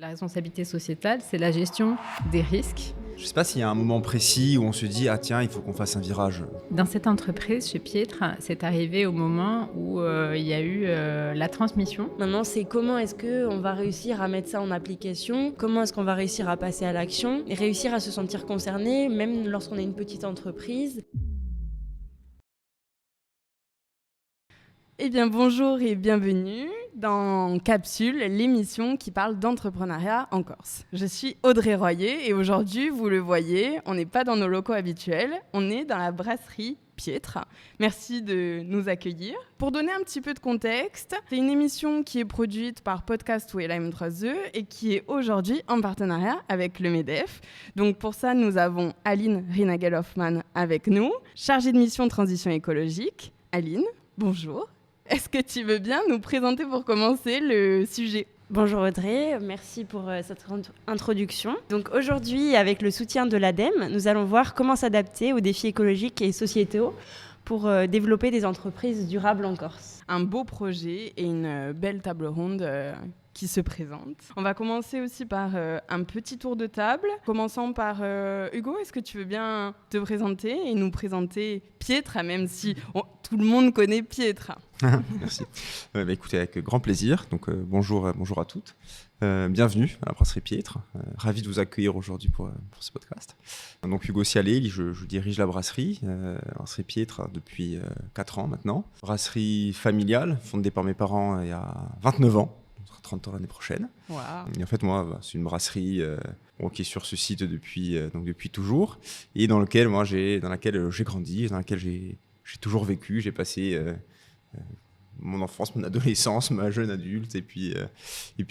La responsabilité sociétale, c'est la gestion des risques. Je ne sais pas s'il y a un moment précis où on se dit « Ah tiens, il faut qu'on fasse un virage ». Dans cette entreprise, chez Pietre, c'est arrivé au moment où il y a eu la transmission. Maintenant, c'est comment est-ce qu'on va réussir à mettre ça en application, comment est-ce qu'on va réussir à passer à l'action et réussir à se sentir concerné, même lorsqu'on est une petite entreprise. Eh bien bonjour et bienvenue dans Capsule, l'émission qui parle d'entrepreneuriat en Corse. Je suis Audrey Royer et aujourd'hui, vous le voyez, on n'est pas dans nos locaux habituels, on est dans la brasserie Pietre. Merci de nous accueillir. Pour donner un petit peu de contexte, c'est une émission qui est produite par Podcast Wellheim 3E et qui est aujourd'hui en partenariat avec le MEDEF. Donc pour ça, nous avons Aline Rinagel-Hoffmann avec nous, chargée de mission transition écologique. Aline, bonjour. Est-ce que tu veux bien nous présenter pour commencer le sujet ? Bonjour Audrey, merci pour cette introduction. Donc aujourd'hui, avec le soutien de l'ADEME, nous allons voir comment s'adapter aux défis écologiques et sociétaux pour développer des entreprises durables en Corse. Un beau projet et une belle table ronde qui se présente. On va commencer aussi par un petit tour de table. Commençons par Hugo, est-ce que tu veux bien te présenter et nous présenter Pietre, même si tout le monde connaît Pietre. Merci. Écoutez, avec grand plaisir. Donc, bonjour à toutes. Bienvenue à la brasserie Pietre. Ravi de vous accueillir aujourd'hui pour ce podcast. Donc, Hugo Cialé, je dirige la brasserie Pietre depuis 4 ans maintenant. Brasserie familiale, fondée par mes parents il y a 29 ans. 30 ans l'année prochaine. Wow. Et en fait, moi, c'est une brasserie qui est sur ce site depuis toujours et dans laquelle j'ai grandi, dans laquelle j'ai toujours vécu. J'ai passé mon enfance, mon adolescence, ma jeune adulte et puis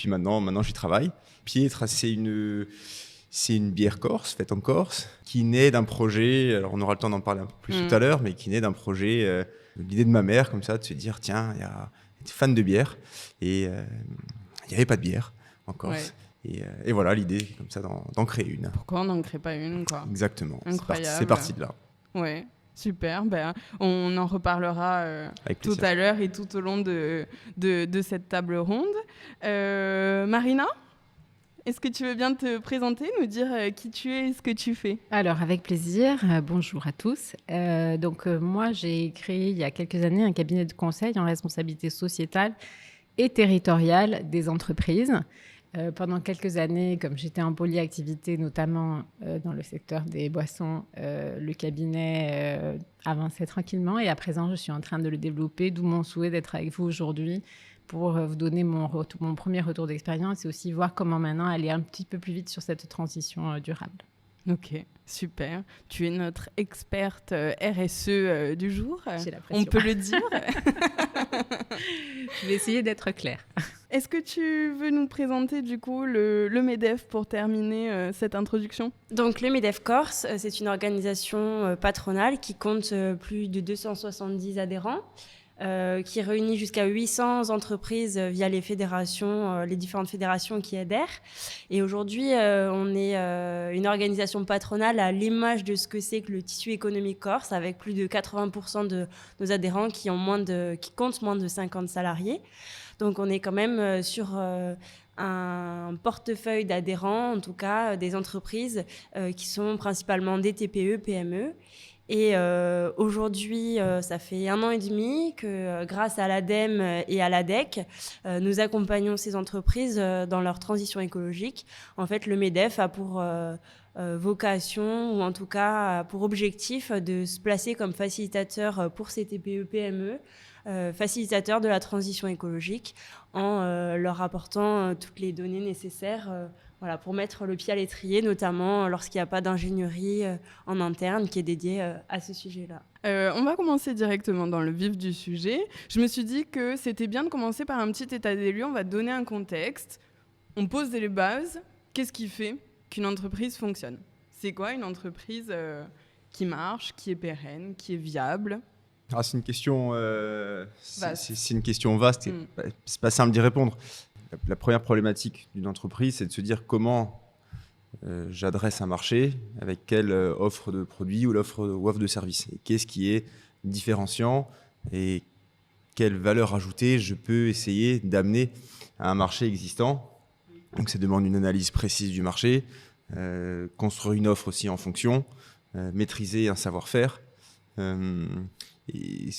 maintenant j'y travaille. Pietre, c'est une bière corse, faite en Corse, qui naît d'un projet, alors on aura le temps d'en parler un peu plus tout à l'heure, mais qui naît d'un projet, l'idée de ma mère, comme ça, de se dire, tiens, il y a des fans de bière et il n'y avait pas de bière en Corse. Ouais. Et voilà l'idée, comme ça, d'en créer une. Pourquoi on n'en crée pas une, quoi ? Exactement. Incroyable. C'est parti de là. Ouais, super. On en reparlera tout à l'heure et tout au long de cette table ronde. Marina, est-ce que tu veux bien te présenter, nous dire qui tu es et ce que tu fais ? Alors, avec plaisir. Bonjour à tous. Moi, j'ai créé il y a quelques années un cabinet de conseil en responsabilité sociétale et territoriale des entreprises. Pendant quelques années, comme j'étais en polyactivité, notamment dans le secteur des boissons, le cabinet avançait tranquillement. Et à présent, je suis en train de le développer, d'où mon souhait d'être avec vous aujourd'hui pour vous donner mon premier retour d'expérience et aussi voir comment maintenant aller un petit peu plus vite sur cette transition durable. Ok, super. Tu es notre experte RSE du jour. J'ai la pression. On peut le dire. Je vais essayer d'être claire. Est-ce que tu veux nous présenter du coup le MEDEF pour terminer cette introduction ? Donc le MEDEF Corse, c'est une organisation patronale qui compte plus de 270 adhérents. Qui réunit jusqu'à 800 entreprises via les fédérations, les différentes fédérations qui adhèrent. Et aujourd'hui, on est une organisation patronale à l'image de ce que c'est que le tissu économique corse, avec plus de 80% de nos adhérents qui comptent moins de 50 salariés. Donc on est quand même sur un portefeuille d'adhérents, en tout cas des entreprises qui sont principalement des TPE, PME. Et aujourd'hui, ça fait 1 an et demi que grâce à l'ADEME et à l'ADEC, nous accompagnons ces entreprises dans leur transition écologique. En fait, le MEDEF a pour vocation, ou en tout cas pour objectif, de se placer comme facilitateur pour ces TPE-PME, facilitateur de la transition écologique, en leur apportant toutes les données nécessaires pour mettre le pied à l'étrier, notamment lorsqu'il n'y a pas d'ingénierie en interne qui est dédiée à ce sujet-là. On va commencer directement dans le vif du sujet. Je me suis dit que c'était bien de commencer par un petit état des lieux. On va donner un contexte. On pose les bases. Qu'est-ce qui fait qu'une entreprise fonctionne ? C'est quoi une entreprise qui marche, qui est pérenne, qui est viable ? C'est une question c'est une question vaste. C'est pas simple d'y répondre. La première problématique d'une entreprise, c'est de se dire comment j'adresse un marché, avec quelle offre de produit ou offre de service. Et qu'est-ce qui est différenciant et quelle valeur ajoutée je peux essayer d'amener à un marché existant Donc ça demande une analyse précise du marché, construire une offre aussi en fonction, maîtriser un savoir-faire. Et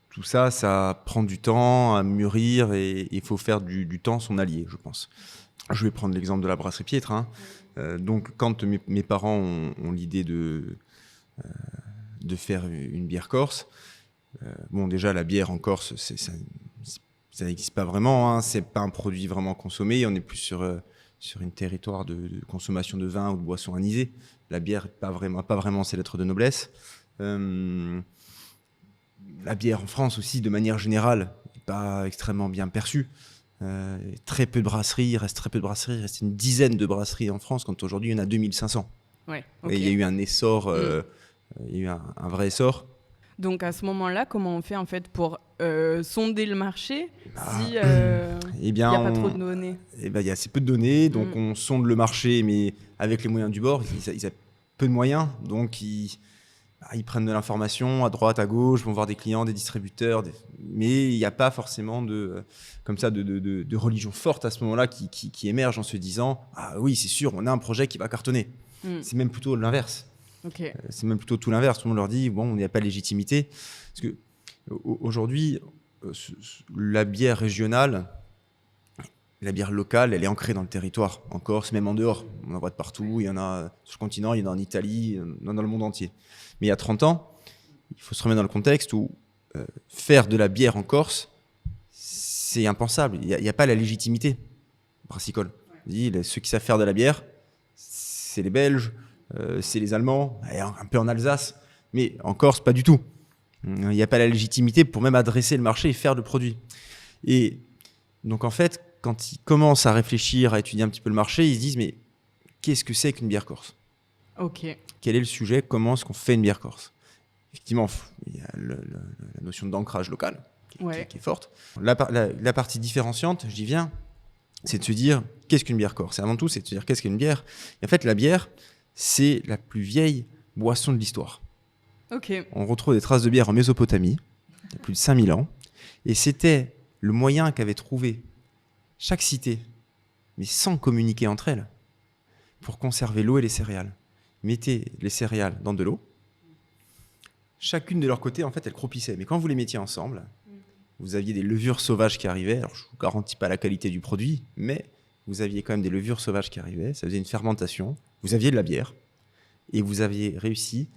tout ça, ça prend du temps à mûrir et il faut faire du temps son allié, je pense. Je vais prendre l'exemple de la brasserie Piètre. Donc quand mes parents ont l'idée de faire une bière corse, bon déjà la bière en Corse, ça n'existe pas vraiment, c'est pas un produit vraiment consommé, on est plus sur un territoire de consommation de vin ou de boissons anisées. La bière, pas vraiment ses lettres de noblesse. La bière en France aussi, de manière générale, n'est pas extrêmement bien perçue. Très peu de brasseries, il reste une dizaine de brasseries en France, quand aujourd'hui il y en a 2500. Ouais, Et il y a eu un essor, il y a eu un vrai essor. Donc à ce moment-là, comment on fait en fait pour sonder le marché si il n'y a pas trop de données? Il y a assez peu de données, donc on sonde le marché, mais avec les moyens du bord, ils ont peu de moyens, donc ils prennent de l'information à droite, à gauche, vont voir des clients, des distributeurs, mais il n'y a pas forcément de religion forte à ce moment-là qui émerge en se disant « Ah oui, c'est sûr, on a un projet qui va cartonner ». C'est même plutôt l'inverse. Okay. C'est même plutôt tout l'inverse. Tout le monde leur dit bon, il n'y a pas de légitimité. Parce que aujourd'hui, la bière régionale, la bière locale, elle est ancrée dans le territoire, en Corse, même en dehors. On en voit de partout. Il y en a sur le continent, il y en a en Italie, il y en a dans le monde entier. Mais il y a 30 ans, il faut se remettre dans le contexte où faire de la bière en Corse, c'est impensable. Il n'y a pas la légitimité brassicole. Ceux qui savent faire de la bière, c'est les Belges. C'est les Allemands, un peu en Alsace, mais en Corse, pas du tout. Il n'y a pas la légitimité pour même adresser le marché et faire le produit. Et donc, en fait, quand ils commencent à réfléchir, à étudier un petit peu le marché, ils se disent, mais qu'est-ce que c'est qu'une bière corse ? Quel est le sujet ? Comment est-ce qu'on fait une bière corse ? Effectivement, il y a la notion d'ancrage local qui est forte. La partie différenciante, j'y viens, c'est de se dire, qu'est-ce qu'une bière corse ? Et avant tout, c'est de se dire, qu'est-ce qu'une bière ? Et en fait, la bière, c'est la plus vieille boisson de l'histoire. On retrouve des traces de bière en Mésopotamie, il y a plus de 5000 ans, et c'était le moyen qu'avait trouvé chaque cité, mais sans communiquer entre elles, pour conserver l'eau et les céréales. Ils mettaient les céréales dans de l'eau, chacune de leur côté, en fait, elles croupissaient. Mais quand vous les mettiez ensemble, vous aviez des levures sauvages qui arrivaient. Alors, je ne vous garantis pas la qualité du produit, mais vous aviez quand même des levures sauvages qui arrivaient, ça faisait une fermentation, vous aviez de la bière, et vous aviez réussi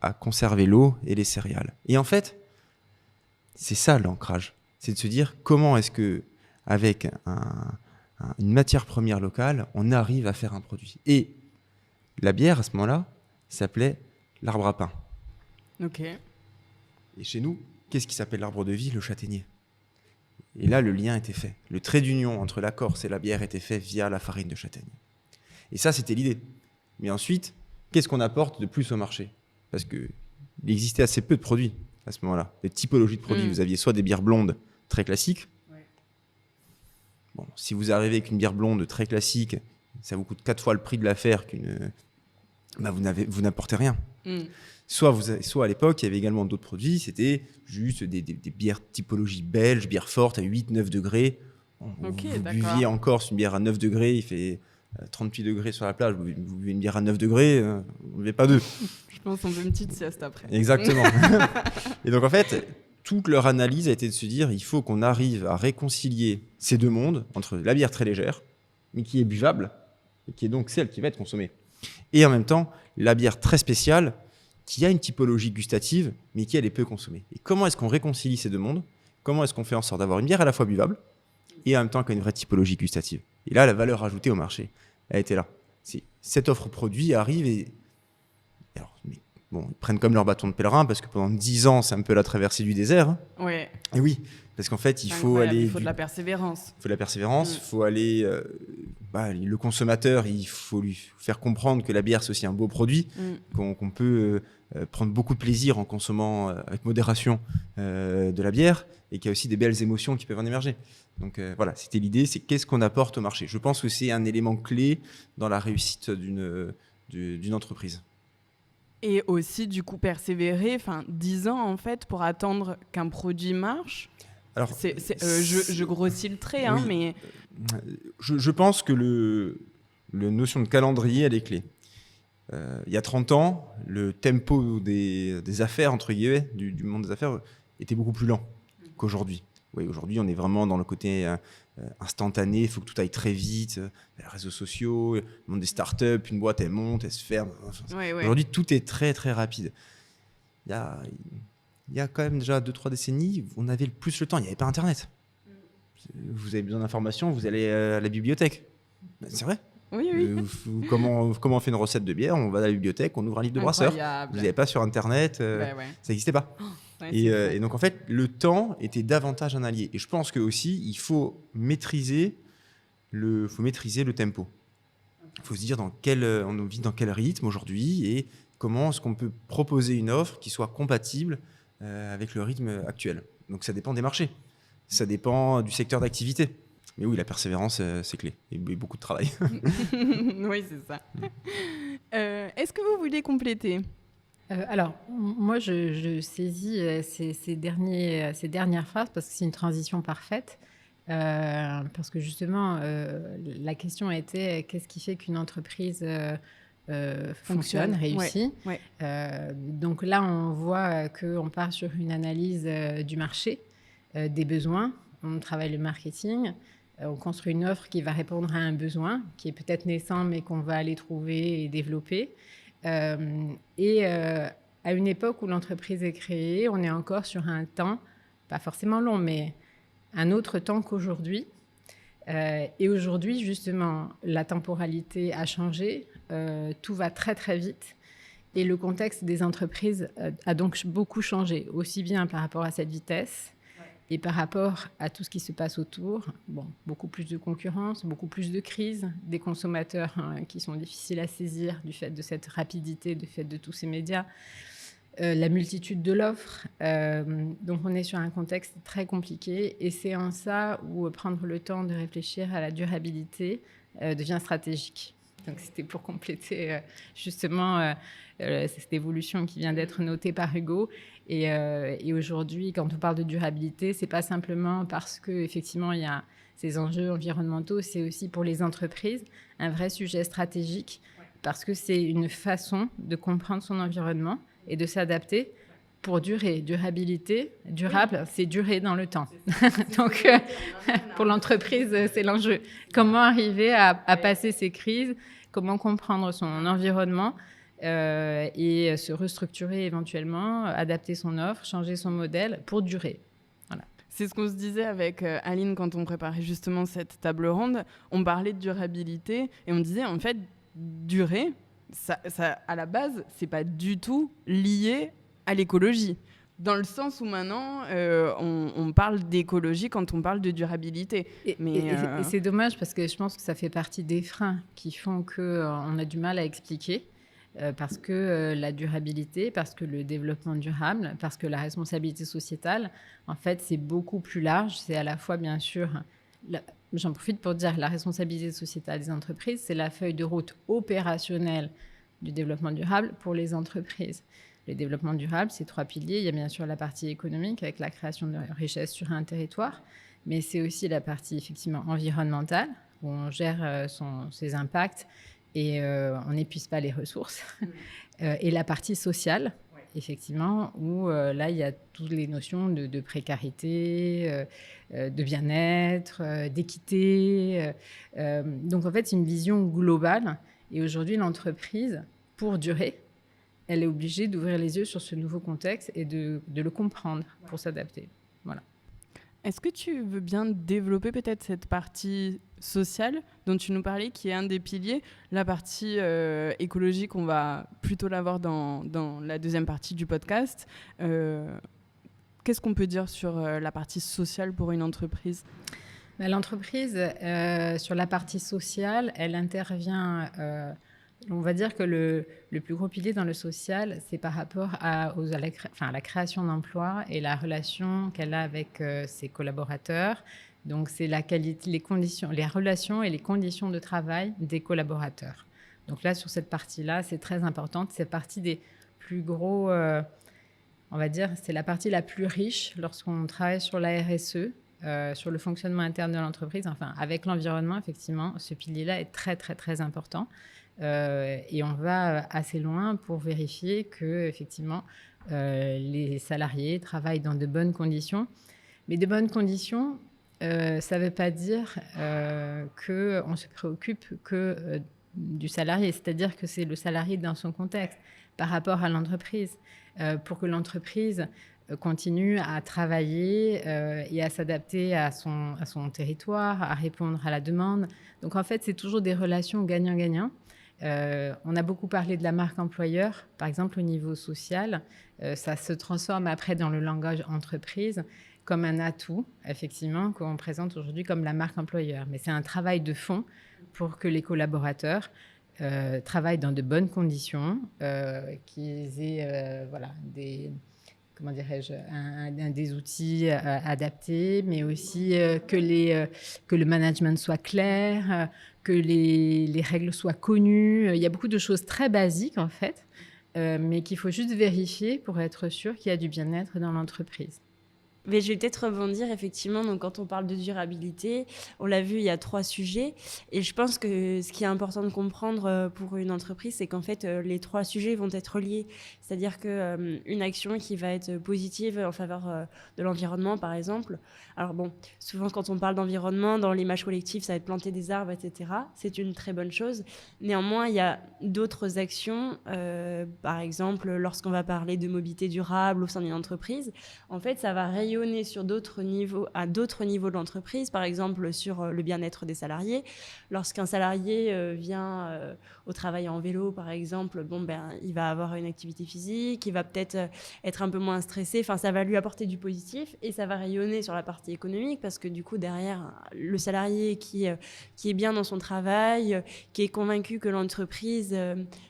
à conserver l'eau et les céréales. Et en fait, c'est ça l'ancrage, c'est de se dire comment est-ce que, avec une matière première locale, on arrive à faire un produit. Et la bière, à ce moment-là, s'appelait l'arbre à pain. Et chez nous, qu'est-ce qui s'appelle l'arbre de vie ? Le châtaignier. Et là, le lien était fait. Le trait d'union entre la Corse et la bière était fait via la farine de châtaigne. Et ça, c'était l'idée. Mais ensuite, qu'est-ce qu'on apporte de plus au marché ? Parce qu'il existait assez peu de produits à ce moment-là, des typologies de produits. Vous aviez soit des bières blondes très classiques. Bon, si vous arrivez avec une bière blonde très classique, ça vous coûte 4 fois le prix de l'affaire vous n'apportez rien. Soit à l'époque, il y avait également d'autres produits, c'était juste des bières typologie belge, bière forte à 8-9 degrés. Vous buviez en Corse une bière à 9 degrés, il fait 38 degrés sur la plage, vous buvez une bière à 9 degrés, vous ne buvez pas deux. Je pense qu'on veut une petite sieste après. Exactement. Et donc en fait, toute leur analyse a été de se dire, il faut qu'on arrive à réconcilier ces deux mondes, entre la bière très légère, mais qui est buvable, et qui est donc celle qui va être consommée. Et en même temps, la bière très spéciale, qui a une typologie gustative, mais qui elle est peu consommée. Et comment est-ce qu'on réconcilie ces deux mondes ? Comment est-ce qu'on fait en sorte d'avoir une bière à la fois buvable et en même temps qui a une vraie typologie gustative ? Et là, la valeur ajoutée au marché, elle était là. Cette offre produit arrive et... Alors, ils prennent comme leur bâton de pèlerin parce que pendant 10 ans, c'est un peu la traversée du désert. Et oui, parce qu'en fait, il faut de la persévérance. Il faut de la persévérance, il faut aller... le consommateur, il faut lui faire comprendre que la bière, c'est aussi un beau produit, qu'on peut prendre beaucoup de plaisir en consommant avec modération de la bière, et qu'il y a aussi des belles émotions qui peuvent en émerger. Donc voilà, c'était l'idée, c'est qu'est-ce qu'on apporte au marché. Je pense que c'est un élément clé dans la réussite d'une entreprise. Et aussi, du coup, persévérer, 10 ans, en fait, pour attendre qu'un produit marche. Alors, je grossis le trait, hein, oui. mais... Je pense que la notion de calendrier, elle est clé. Il y a 30 ans, le tempo des affaires, entre guillemets, du monde des affaires, était beaucoup plus lent qu'aujourd'hui. Oui, aujourd'hui, on est vraiment dans le côté instantané, il faut que tout aille très vite, les réseaux sociaux, le monde des startups, une boîte, elle monte, elle se ferme. Ouais. Aujourd'hui, tout est très, très rapide. Il y a quand même déjà 2-3 décennies, on avait plus le temps, il n'y avait pas Internet. Vous avez besoin d'informations, vous allez à la bibliothèque. C'est vrai. Oui. Comment on fait une recette de bière? On va à la bibliothèque, on ouvre un livre de brasseur. Vous n'avez pas sur Internet, ça n'existait pas. Et donc en fait, le temps était davantage un allié. Et je pense que aussi, il faut maîtriser le tempo. Il faut se dire on vit dans quel rythme aujourd'hui et comment est-ce qu'on peut proposer une offre qui soit compatible avec le rythme actuel. Donc ça dépend des marchés, ça dépend du secteur d'activité. Mais oui, la persévérance, c'est clé. Et beaucoup de travail. Oui, c'est ça. Est-ce que vous voulez compléter ? Alors, moi, je saisis ces dernières phrases parce que c'est une transition parfaite. Parce que justement, la question était qu'est-ce qui fait qu'une entreprise fonctionne, réussit. Ouais. Donc là, on voit qu'on part sur une analyse du marché, des besoins. On travaille le marketing. On construit une offre qui va répondre à un besoin, qui est peut-être naissant, mais qu'on va aller trouver et développer. À une époque où l'entreprise est créée, on est encore sur un temps, pas forcément long, mais un autre temps qu'aujourd'hui. Et aujourd'hui, justement, la temporalité a changé, tout va très très vite. Et le contexte des entreprises a donc beaucoup changé, aussi bien par rapport à cette vitesse, et par rapport à tout ce qui se passe autour, beaucoup plus de concurrence, beaucoup plus de crises, des consommateurs qui sont difficiles à saisir du fait de cette rapidité, du fait de tous ces médias, la multitude de l'offre. Donc on est sur un contexte très compliqué et c'est en ça où prendre le temps de réfléchir à la durabilité devient stratégique. Donc c'était pour compléter justement cette évolution qui vient d'être notée par Hugo. Et aujourd'hui, quand on parle de durabilité, c'est pas simplement parce qu'effectivement il y a ces enjeux environnementaux, c'est aussi pour les entreprises un vrai sujet stratégique parce que c'est une façon de comprendre son environnement et de s'adapter pour durer. Durabilité, durable, c'est durer dans le temps. Donc, pour l'entreprise, c'est l'enjeu. Comment arriver à passer ces crises, comment comprendre son environnement et se restructurer éventuellement, adapter son offre, changer son modèle pour durer. Voilà. C'est ce qu'on se disait avec Aline quand on préparait justement cette table ronde. On parlait de durabilité et on disait en fait, durer, ça, à la base, c'est pas du tout lié à l'écologie. Dans le sens où maintenant, on parle d'écologie quand on parle de durabilité. Et c'est dommage parce que je pense que ça fait partie des freins qui font qu'on a du mal à expliquer. Parce que la durabilité, parce que le développement durable, parce que la responsabilité sociétale, en fait, c'est beaucoup plus large. C'est à la fois, bien sûr, j'en profite pour dire la responsabilité sociétale des entreprises, c'est la feuille de route opérationnelle du développement durable pour les entreprises. Le développement durable, c'est 3 piliers. Il y a bien sûr la partie économique avec la création de richesse sur un territoire, mais c'est aussi la partie effectivement environnementale où on gère ses impacts et on n'épuise pas les ressources. Et la partie sociale, effectivement, où là, il y a toutes les notions de précarité, de bien-être, d'équité. Donc, en fait, c'est une vision globale. Et aujourd'hui, l'entreprise, pour durer, elle est obligée d'ouvrir les yeux sur ce nouveau contexte et de le comprendre pour s'adapter. Voilà. Est-ce que tu veux bien développer peut-être cette partie sociale dont tu nous parlais, qui est un des piliers? La partie écologique, on va plutôt la voir dans la deuxième partie du podcast. Qu'est-ce qu'on peut dire sur la partie sociale pour une entreprise? L'entreprise, sur la partie sociale, elle intervient... on va dire que le plus gros pilier dans le social, c'est par rapport à la création d'emplois et la relation qu'elle a avec ses collaborateurs. Donc, c'est la qualité, les relations et les conditions de travail des collaborateurs. Donc là, sur cette partie-là, c'est très important. C'est partie des plus gros, on va dire, c'est la partie la plus riche lorsqu'on travaille sur la RSE, sur le fonctionnement interne de l'entreprise. Enfin, avec l'environnement, effectivement, ce pilier-là est très, très, très important. Et on va assez loin pour vérifier que, effectivement, les salariés travaillent dans de bonnes conditions. Mais de bonnes conditions, ça ne veut pas dire qu'on se préoccupe que du salarié, c'est-à-dire que c'est le salarié dans son contexte par rapport à l'entreprise, pour que l'entreprise continue à travailler et à s'adapter à son territoire, à répondre à la demande. Donc en fait, c'est toujours des relations gagnant-gagnant. On a beaucoup parlé de la marque employeur, par exemple au niveau social. Ça se transforme après dans le langage entreprise comme un atout, effectivement, qu'on présente aujourd'hui comme la marque employeur. Mais c'est un travail de fond pour que les collaborateurs travaillent dans de bonnes conditions, qu'ils aient comment dirais-je, des outils adaptés, mais aussi que le management soit clair, que les règles soient connues. Il y a beaucoup de choses très basiques, en fait, mais qu'il faut juste vérifier pour être sûr qu'il y a du bien-être dans l'entreprise. Mais je vais peut-être rebondir, effectivement. Donc, quand on parle de durabilité, on l'a vu, il y a 3 sujets. Et je pense que ce qui est important de comprendre pour une entreprise, c'est qu'en fait, les 3 sujets vont être liés. C'est-à-dire qu'une action qui va être positive en faveur de l'environnement, par exemple. Alors bon, souvent, quand on parle d'environnement, dans l'image collective, ça va être planter des arbres, etc. C'est une très bonne chose. Néanmoins, il y a d'autres actions. Par exemple, lorsqu'on va parler de mobilité durable au sein d'une entreprise, en fait, ça va rayonner sur d'autres niveaux, à d'autres niveaux de l'entreprise, par exemple sur le bien-être des salariés. Lorsqu'un salarié vient au travail en vélo, par exemple, il va avoir une activité physique, il va peut-être être un peu moins stressé. Enfin, ça va lui apporter du positif et ça va rayonner sur la partie économique parce que du coup, derrière, le salarié qui est bien dans son travail, qui est convaincu que l'entreprise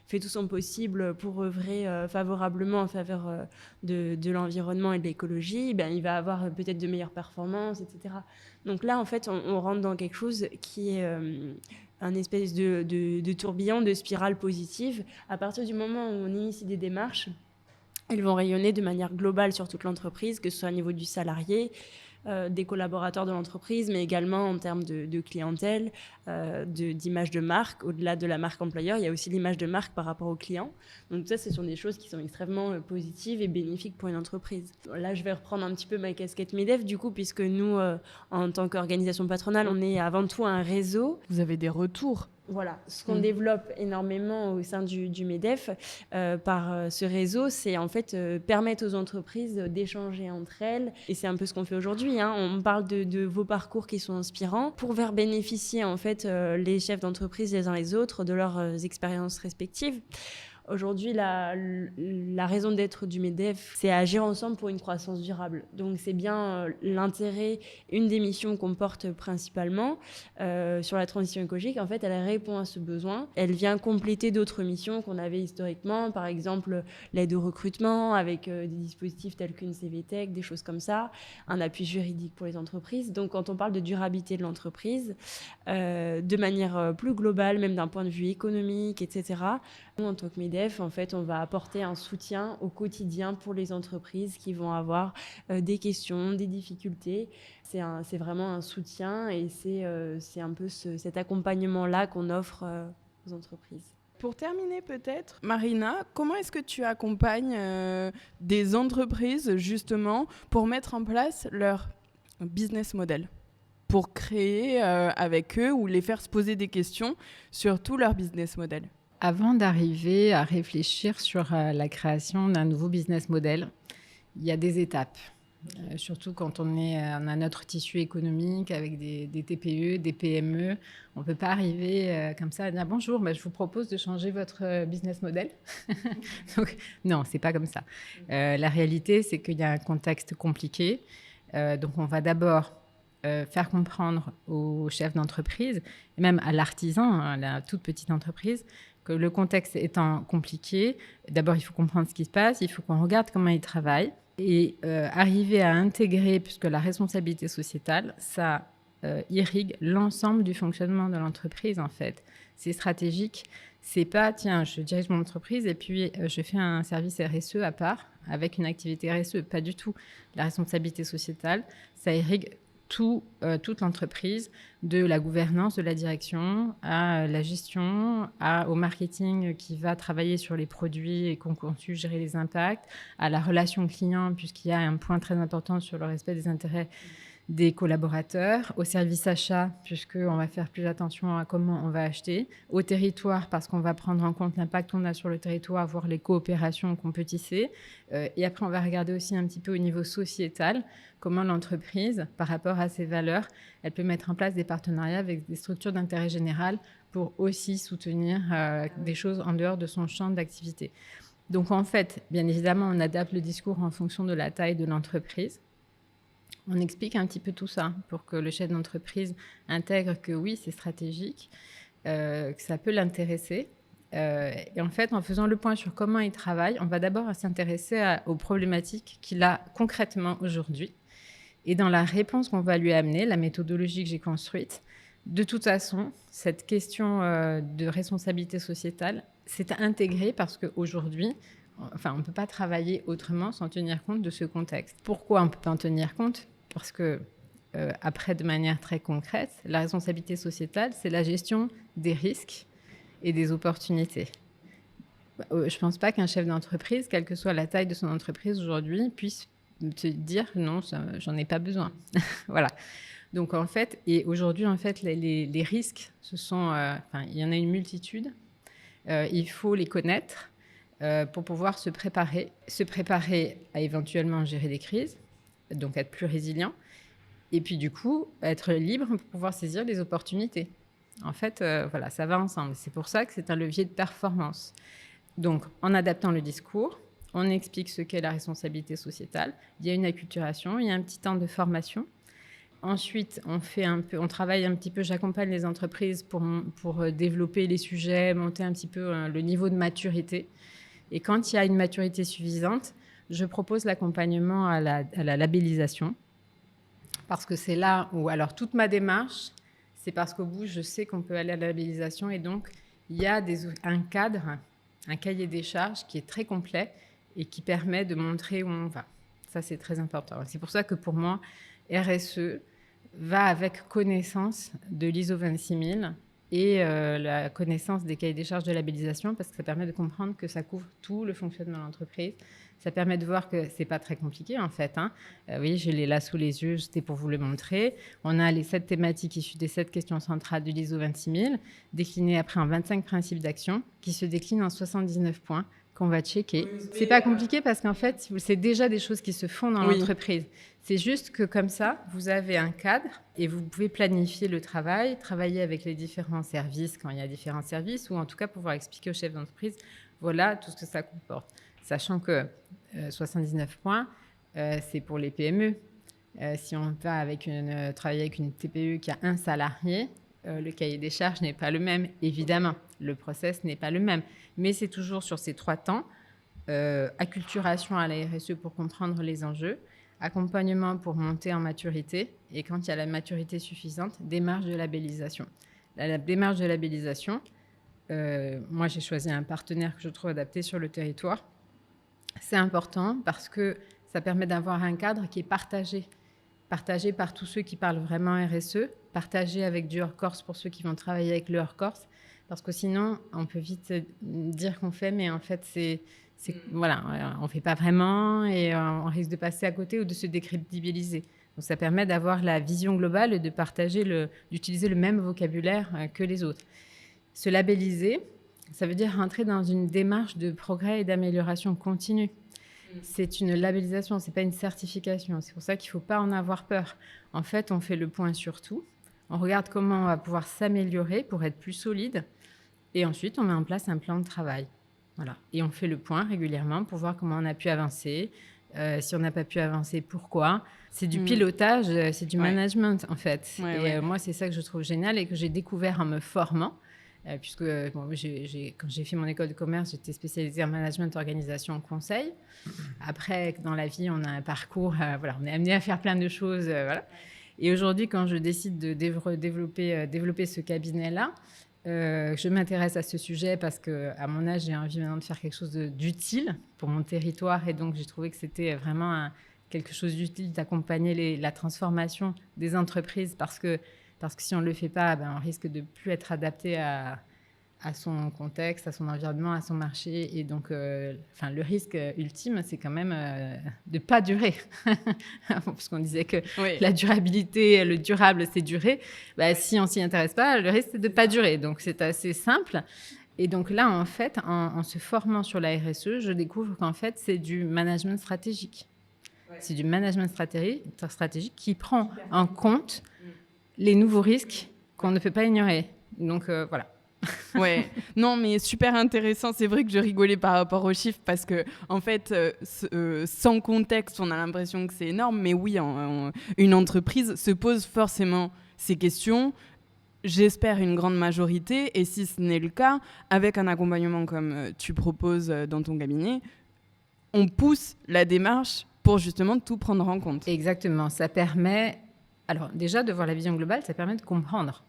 fait tout son possible pour œuvrer favorablement en faveur de l'environnement et de l'écologie, il va avoir peut-être de meilleures performances, etc. Donc là, en fait, on rentre dans quelque chose qui est un espèce de tourbillon, de spirale positive. À partir du moment où on initie des démarches, elles vont rayonner de manière globale sur toute l'entreprise, que ce soit au niveau du salarié, des collaborateurs de l'entreprise, mais également en termes de clientèle, d'image de marque. Au-delà de la marque employeur, il y a aussi l'image de marque par rapport aux clients. Donc ça, ce sont des choses qui sont extrêmement positives et bénéfiques pour une entreprise. Là, je vais reprendre un petit peu ma casquette MEDEF, du coup, puisque nous, en tant qu'organisation patronale, on est avant tout un réseau. Vous avez des retours? Voilà, ce qu'on développe énormément au sein du MEDEF par ce réseau, c'est en fait permettre aux entreprises d'échanger entre elles. Et c'est un peu ce qu'on fait aujourd'hui. On parle de vos parcours qui sont inspirants pour faire bénéficier en fait les chefs d'entreprise les uns les autres de leurs expériences respectives. Aujourd'hui, la raison d'être du MEDEF, c'est agir ensemble pour une croissance durable. Donc, c'est bien l'intérêt, une des missions qu'on porte principalement sur la transition écologique. En fait, elle répond à ce besoin. Elle vient compléter d'autres missions qu'on avait historiquement, par exemple l'aide au recrutement avec des dispositifs tels qu'une CVTech, des choses comme ça, un appui juridique pour les entreprises. Donc, quand on parle de durabilité de l'entreprise, de manière plus globale, même d'un point de vue économique, etc., nous, en tant que MEDEF, en fait, on va apporter un soutien au quotidien pour les entreprises qui vont avoir des questions, des difficultés. C'est vraiment un soutien et c'est un peu cet accompagnement-là qu'on offre aux entreprises. Pour terminer peut-être, Marina, comment est-ce que tu accompagnes des entreprises justement pour mettre en place leur business model ? Pour créer avec eux ou les faire se poser des questions sur tout leur business model ? Avant d'arriver à réfléchir sur la création d'un nouveau business model, il y a des étapes. Surtout quand on a notre tissu économique avec des TPE, des PME. On ne peut pas arriver comme ça à dire « Bonjour, je vous propose de changer votre business model. » Donc, non, ce n'est pas comme ça. La réalité, c'est qu'il y a un contexte compliqué. Donc, on va d'abord faire comprendre aux chefs d'entreprise, et même à l'artisan, la toute petite entreprise, que le contexte étant compliqué, d'abord, il faut comprendre ce qui se passe, il faut qu'on regarde comment ils travaillent et arriver à intégrer, puisque la responsabilité sociétale, ça irrigue l'ensemble du fonctionnement de l'entreprise, en fait. c'est stratégique. C'est pas, tiens, je dirige mon entreprise et puis je fais un service RSE à part avec une activité RSE. Pas du tout. La responsabilité sociétale, ça irrigue toute l'entreprise, de la gouvernance, de la direction, à la gestion, au marketing qui va travailler sur les produits et qu'on conçu, gérer les impacts, à la relation client, puisqu'il y a un point très important sur le respect des intérêts des collaborateurs, au service achat, puisqu'on va faire plus attention à comment on va acheter, au territoire, parce qu'on va prendre en compte l'impact qu'on a sur le territoire, voir les coopérations qu'on peut tisser. Et après, on va regarder aussi un petit peu au niveau sociétal, comment l'entreprise, par rapport à ses valeurs, elle peut mettre en place des partenariats avec des structures d'intérêt général pour aussi soutenir des choses en dehors de son champ d'activité. Donc en fait, bien évidemment, on adapte le discours en fonction de la taille de l'entreprise. On explique un petit peu tout ça pour que le chef d'entreprise intègre que oui, c'est stratégique, que ça peut l'intéresser. Et en fait, en faisant le point sur comment il travaille, on va d'abord s'intéresser aux problématiques qu'il a concrètement aujourd'hui. Et dans la réponse qu'on va lui amener, la méthodologie que j'ai construite, de toute façon, cette question de responsabilité sociétale, c'est intégré parce qu'aujourd'hui, on ne peut pas travailler autrement sans tenir compte de ce contexte. Pourquoi on ne peut pas en tenir compte ? Parce que, après, de manière très concrète, la responsabilité sociétale, c'est la gestion des risques et des opportunités. Je ne pense pas qu'un chef d'entreprise, quelle que soit la taille de son entreprise aujourd'hui, puisse te dire non, j'en ai pas besoin. Voilà. Donc en fait, et aujourd'hui, en fait, les risques, il y en a une multitude. Il faut les connaître pour pouvoir se préparer à éventuellement gérer des crises, donc être plus résilient, et puis du coup, être libre pour pouvoir saisir les opportunités. En fait, voilà, ça va ensemble. C'est pour ça que c'est un levier de performance. Donc, en adaptant le discours, on explique ce qu'est la responsabilité sociétale. Il y a une acculturation, il y a un petit temps de formation. Ensuite, on travaille un petit peu, j'accompagne les entreprises pour développer les sujets, monter un petit peu le niveau de maturité. Et quand il y a une maturité suffisante, je propose l'accompagnement à la labellisation. Parce que c'est là où, alors toute ma démarche, c'est parce qu'au bout, je sais qu'on peut aller à la labellisation. Et donc, il y a un cadre, un cahier des charges qui est très complet et qui permet de montrer où on va. Ça, c'est très important. C'est pour ça que pour moi, RSE va avec connaissance de l'ISO 26000 et la connaissance des cahiers des charges de labellisation, parce que ça permet de comprendre que ça couvre tout le fonctionnement de l'entreprise. Ça permet de voir que c'est pas très compliqué en fait. Oui, je l'ai là sous les yeux, c'était pour vous le montrer. On a les 7 thématiques issues des 7 questions centrales de l'ISO 26000, déclinées après en 25 principes d'action, qui se déclinent en 79 points qu'on va checker. C'est pas compliqué parce qu'en fait, c'est déjà des choses qui se font dans l'entreprise. C'est juste que comme ça, vous avez un cadre et vous pouvez planifier le travail, travailler avec les différents services quand il y a différents services, ou en tout cas pouvoir expliquer au chef d'entreprise, voilà tout ce que ça comporte. Sachant que 79 points, c'est pour les PME. Si on va travailler avec une TPE qui a un salarié, le cahier des charges n'est pas le même, évidemment. Le process n'est pas le même. Mais c'est toujours sur ces 3 temps. Acculturation à la RSE pour comprendre les enjeux, accompagnement pour monter en maturité, et quand il y a la maturité suffisante, démarche de labellisation. La démarche de labellisation, moi j'ai choisi un partenaire que je trouve adapté sur le territoire. C'est important parce que ça permet d'avoir un cadre qui est partagé par tous ceux qui parlent vraiment RSE, partagé avec du hors-Corse pour ceux qui vont travailler avec le hors-Corse, parce que sinon, on peut vite dire qu'on fait, mais en fait, voilà, on ne fait pas vraiment et on risque de passer à côté ou de se décrédibiliser. Donc, ça permet d'avoir la vision globale et de d'utiliser le même vocabulaire que les autres. Se labelliser, ça veut dire rentrer dans une démarche de progrès et d'amélioration continue. C'est une labellisation, ce n'est pas une certification. C'est pour ça qu'il ne faut pas en avoir peur. En fait, on fait le point sur tout. On regarde comment on va pouvoir s'améliorer pour être plus solide. Et ensuite, on met en place un plan de travail. Voilà. Et on fait le point régulièrement pour voir comment on a pu avancer. Si on n'a pas pu avancer, pourquoi. C'est du pilotage, c'est du management, en fait. Moi, c'est ça que je trouve génial et que j'ai découvert en me formant. Puisque quand j'ai fait mon école de commerce, j'étais spécialisée en management, organisation, conseil. Après, dans la vie, on a un parcours, on est amené à faire plein de choses. Et aujourd'hui, quand je décide de développer ce cabinet-là, Je m'intéresse à ce sujet parce qu'à mon âge, j'ai envie maintenant de faire quelque chose d'utile pour mon territoire. Et donc, j'ai trouvé que c'était vraiment quelque chose d'utile d'accompagner la transformation des entreprises parce que si on ne le fait pas, on risque de ne plus être adapté à son contexte, à son environnement, à son marché. Et donc, le risque ultime, c'est quand même de ne pas durer. Parce qu'on disait que la durabilité, le durable, c'est durer. Si on ne s'y intéresse pas, le risque, c'est de ne pas durer. Donc, c'est assez simple. Et donc là, en fait, en se formant sur la RSE, je découvre qu'en fait, c'est du management stratégique. Ouais. C'est du management stratégique qui prend en compte les nouveaux risques qu'on ne peut pas ignorer. Donc, voilà. Ouais, non, mais super intéressant. C'est vrai que je rigolais par rapport aux chiffres parce que, en fait, sans contexte, on a l'impression que c'est énorme. Mais oui, une entreprise se pose forcément ces questions. J'espère une grande majorité. Et si ce n'est le cas, avec un accompagnement comme tu proposes dans ton cabinet, on pousse la démarche pour justement tout prendre en compte. Exactement. Ça permet, alors déjà, de voir la vision globale, ça permet de comprendre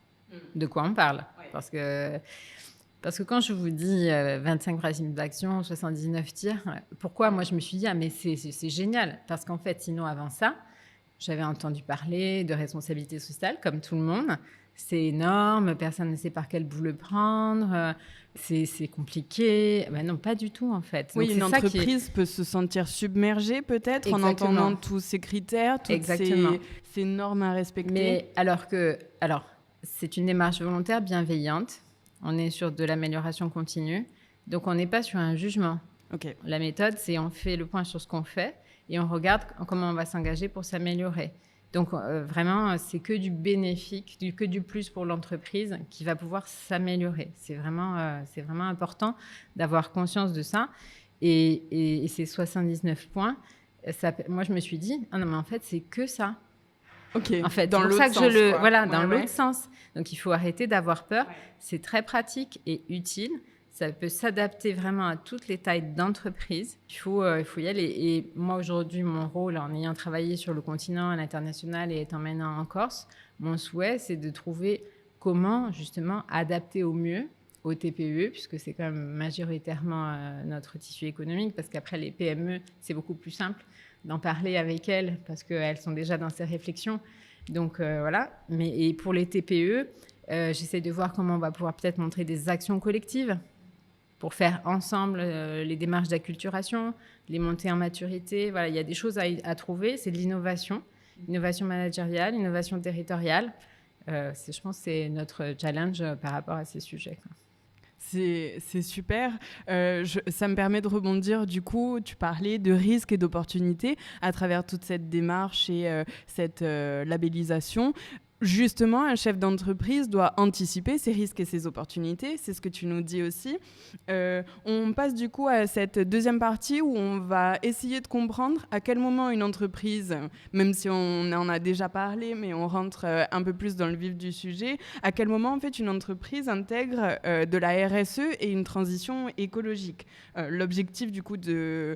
de quoi on parle. Ouais. Parce que quand je vous dis 25 principes d'action, 79 tirs, pourquoi moi je me suis dit, mais c'est génial. Parce qu'en fait, sinon avant ça, j'avais entendu parler de responsabilité sociale, comme tout le monde. C'est énorme, personne ne sait par quel bout le prendre, c'est compliqué. Non, pas du tout en fait. Oui, donc, une entreprise peut se sentir submergée peut-être. Exactement. En entendant tous ces critères, toutes ces normes à respecter. Mais alors, c'est une démarche volontaire bienveillante. On est sur de l'amélioration continue. Donc, on n'est pas sur un jugement. Okay. La méthode, c'est on fait le point sur ce qu'on fait et on regarde comment on va s'engager pour s'améliorer. Donc, vraiment, c'est que du bénéfique, que du plus pour l'entreprise qui va pouvoir s'améliorer. C'est vraiment important d'avoir conscience de ça. Et ces 79 points, moi, je me suis dit, non, mais en fait, c'est que ça. Okay. En fait, dans c'est pour ça que dans l'autre sens. Donc, il faut arrêter d'avoir peur. Ouais. C'est très pratique et utile. Ça peut s'adapter vraiment à toutes les tailles d'entreprise. Il faut y aller. Et moi, aujourd'hui, mon rôle, en ayant travaillé sur le continent, à l'international et étant maintenant en Corse, mon souhait, c'est de trouver comment, justement, adapter au mieux aux TPE, puisque c'est quand même majoritairement notre tissu économique, parce qu'après, les PME, c'est beaucoup plus simple d'en parler avec elles parce qu'elles sont déjà dans ces réflexions. Donc, voilà. Et pour les TPE, j'essaie de voir comment on va pouvoir peut-être montrer des actions collectives pour faire ensemble les démarches d'acculturation, les montées en maturité. Voilà, il y a des choses à trouver. C'est de l'innovation managériale, innovation territoriale. Je pense que c'est notre challenge par rapport à ces sujets, quoi. C'est super. Ça me permet de rebondir. Du coup, tu parlais de risques et d'opportunités à travers toute cette démarche et cette labellisation. Justement, un chef d'entreprise doit anticiper ses risques et ses opportunités. C'est ce que tu nous dis aussi. On passe du coup à cette deuxième partie où on va essayer de comprendre à quel moment une entreprise, même si on en a déjà parlé, mais on rentre un peu plus dans le vif du sujet, à quel moment en fait une entreprise intègre de la RSE et une transition écologique. L'objectif du coup de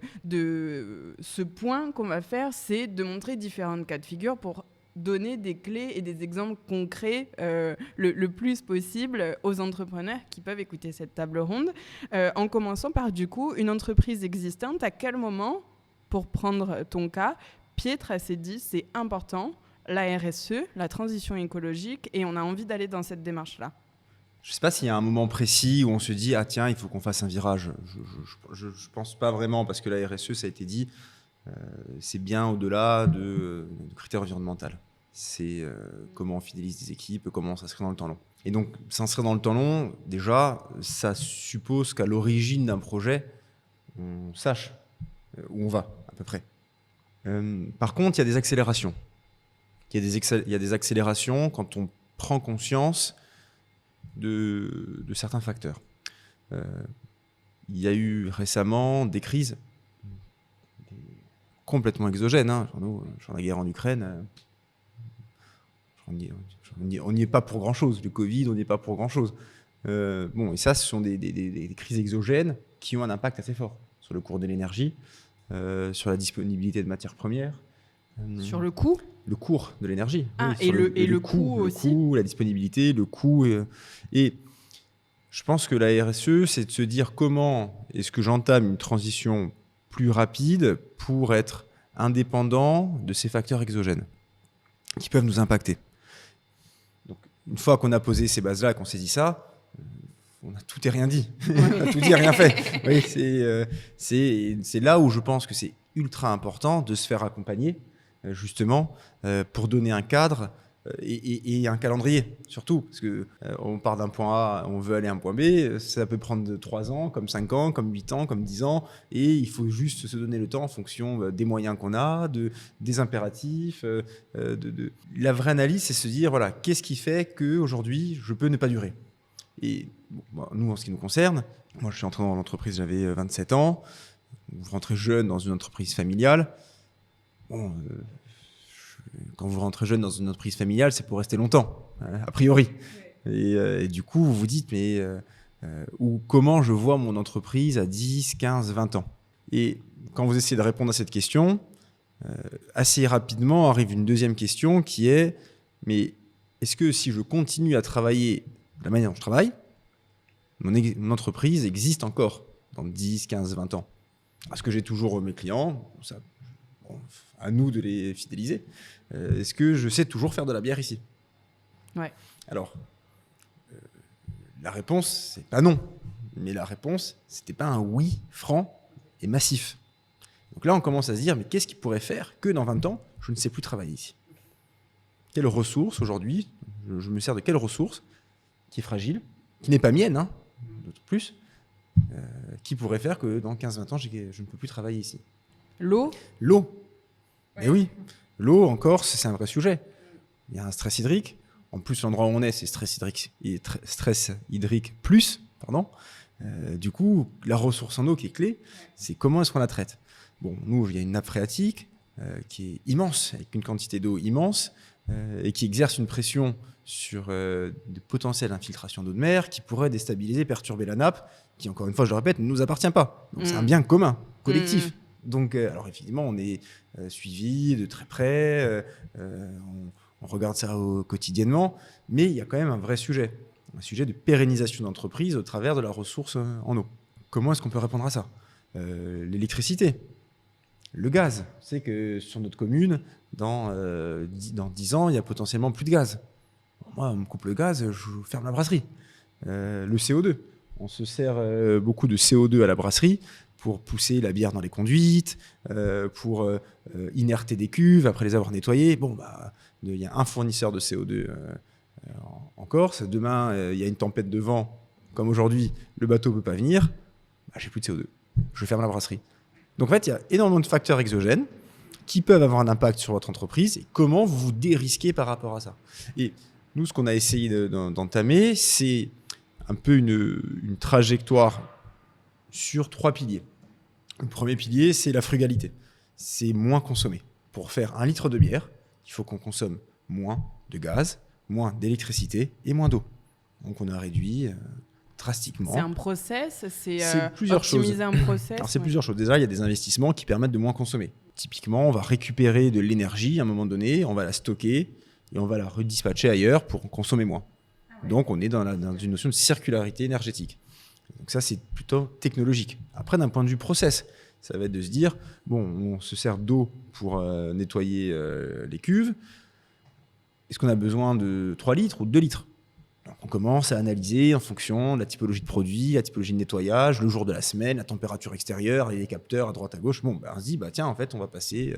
ce point qu'on va faire, c'est de montrer différents cas de figure pour donner des clés et des exemples concrets le plus possible aux entrepreneurs qui peuvent écouter cette table ronde. En commençant par, du coup, une entreprise existante, à quel moment, pour prendre ton cas, Pietra s'est dit c'est important, la RSE, la transition écologique, et on a envie d'aller dans cette démarche-là. Je ne sais pas s'il y a un moment précis où on se dit « Ah tiens, il faut qu'on fasse un virage ». Je ne pense pas vraiment, parce que la RSE, ça a été dit, c'est bien au-delà de critères environnementaux. C'est comment on fidélise des équipes, comment on s'inscrit dans le temps long. Et donc, s'inscrire dans le temps long, déjà, ça suppose qu'à l'origine d'un projet, on sache où on va, à peu près. Par contre, il y a des accélérations. Il y a des accélérations quand on prend conscience de certains facteurs. Il y a eu récemment des crises complètement exogènes. Genre la guerre en Ukraine... On n'y est pas pour grand-chose. Le Covid, on n'y est pas pour grand-chose. Et ça, ce sont des crises exogènes qui ont un impact assez fort sur le cours de l'énergie, sur la disponibilité de matières premières. Sur le coût ? Le cours de l'énergie. Ah, oui, et le coût aussi. Le coût, la disponibilité, le coût. Et Je pense que la RSE, c'est de se dire comment est-ce que j'entame une transition plus rapide pour être indépendant de ces facteurs exogènes qui peuvent nous impacter. Donc, une fois qu'on a posé ces bases-là, qu'on s'est dit ça, on a tout et rien dit. On a tout dit et rien fait. Oui, c'est là où je pense que c'est ultra important de se faire accompagner, justement, pour donner un cadre et un calendrier, surtout. Parce qu'on part d'un point A, on veut aller à un point B, ça peut prendre 3 ans, comme 5 ans, comme 8 ans, comme 10 ans, et il faut juste se donner le temps en fonction des moyens qu'on a, des impératifs. La vraie analyse, c'est se dire, voilà, qu'est-ce qui fait qu'aujourd'hui, je peux ne pas durer ? Et bon, nous, en ce qui nous concerne, moi je suis entré dans l'entreprise, j'avais 27 ans. Vous rentrez jeune dans une entreprise familiale. Bon, quand vous rentrez jeune dans une entreprise familiale, c'est pour rester longtemps, a priori. Et du coup, vous vous dites, mais comment je vois mon entreprise à 10, 15, 20 ans ? Et quand vous essayez de répondre à cette question, assez rapidement arrive une deuxième question qui est, mais est-ce que si je continue à travailler de la manière dont je travaille, mon entreprise existe encore dans 10, 15, 20 ans. Est-ce que j'ai toujours mes clients ? À nous de les fidéliser. Est-ce que je sais toujours faire de la bière ici ? Ouais. Alors, la réponse, c'est pas non. Mais la réponse, c'était pas un oui franc et massif. Donc là, on commence à se dire, mais qu'est-ce qui pourrait faire que dans 20 ans, je ne sais plus travailler ici ? Quelle ressource aujourd'hui, je me sers de quelle ressource qui est fragile, qui n'est pas mienne, hein, d'autant plus, qui pourrait faire que dans 15-20 ans, je ne peux plus travailler ici. L'eau ? L'eau. Mais oui, l'eau en Corse, c'est un vrai sujet. Il y a un stress hydrique. En plus, l'endroit où on est, c'est stress hydrique plus. Pardon. Du coup, la ressource en eau qui est clé, c'est comment est-ce qu'on la traite. Bon, nous, il y a une nappe phréatique qui est immense, avec une quantité d'eau immense, et qui exerce une pression sur de potentielles infiltrations d'eau de mer qui pourraient déstabiliser, perturber la nappe, qui, encore une fois, je le répète, ne nous appartient pas. Donc, c'est un bien commun, collectif. Donc, alors évidemment, on est suivi de très près, on regarde ça quotidiennement, mais il y a quand même un vrai sujet, un sujet de pérennisation d'entreprise au travers de la ressource en eau. Comment est-ce qu'on peut répondre à ça ? L'électricité, le gaz. On sait que sur notre commune, dans 10 ans, il y a potentiellement plus de gaz. Moi, on me coupe le gaz, je ferme la brasserie. Le CO2. On se sert beaucoup de CO2 à la brasserie pour pousser la bière dans les conduites, pour inerter des cuves après les avoir nettoyées. Bon, il y a un fournisseur de CO2 en Corse. Demain, il y a une tempête de vent, comme aujourd'hui, le bateau ne peut pas venir. J'ai plus de CO2. Je ferme la brasserie. Donc en fait, il y a énormément de facteurs exogènes qui peuvent avoir un impact sur votre entreprise et comment vous vous dérisquez par rapport à ça. Et nous, ce qu'on a essayé d'entamer, c'est un peu une trajectoire sur 3 piliers. Le premier pilier, c'est la frugalité. C'est moins consommer. Pour faire 1 litre de bière, il faut qu'on consomme moins de gaz, moins d'électricité et moins d'eau. Donc on a réduit drastiquement. C'est un process, c'est plusieurs optimiser choses. un process. Alors c'est plusieurs choses. Déjà, il y a des investissements qui permettent de moins consommer. Typiquement, on va récupérer de l'énergie à un moment donné, on va la stocker et on va la redispatcher ailleurs pour consommer moins. Donc on est dans une notion de circularité énergétique. Donc ça, c'est plutôt technologique. Après, d'un point de vue process, ça va être de se dire, bon, on se sert d'eau pour nettoyer les cuves. Est-ce qu'on a besoin de 3 litres ou de 2 litres ? Donc on commence à analyser en fonction de la typologie de produit, la typologie de nettoyage, le jour de la semaine, la température extérieure, les capteurs à droite à gauche. Bon, on se dit, tiens, en fait, on va passer,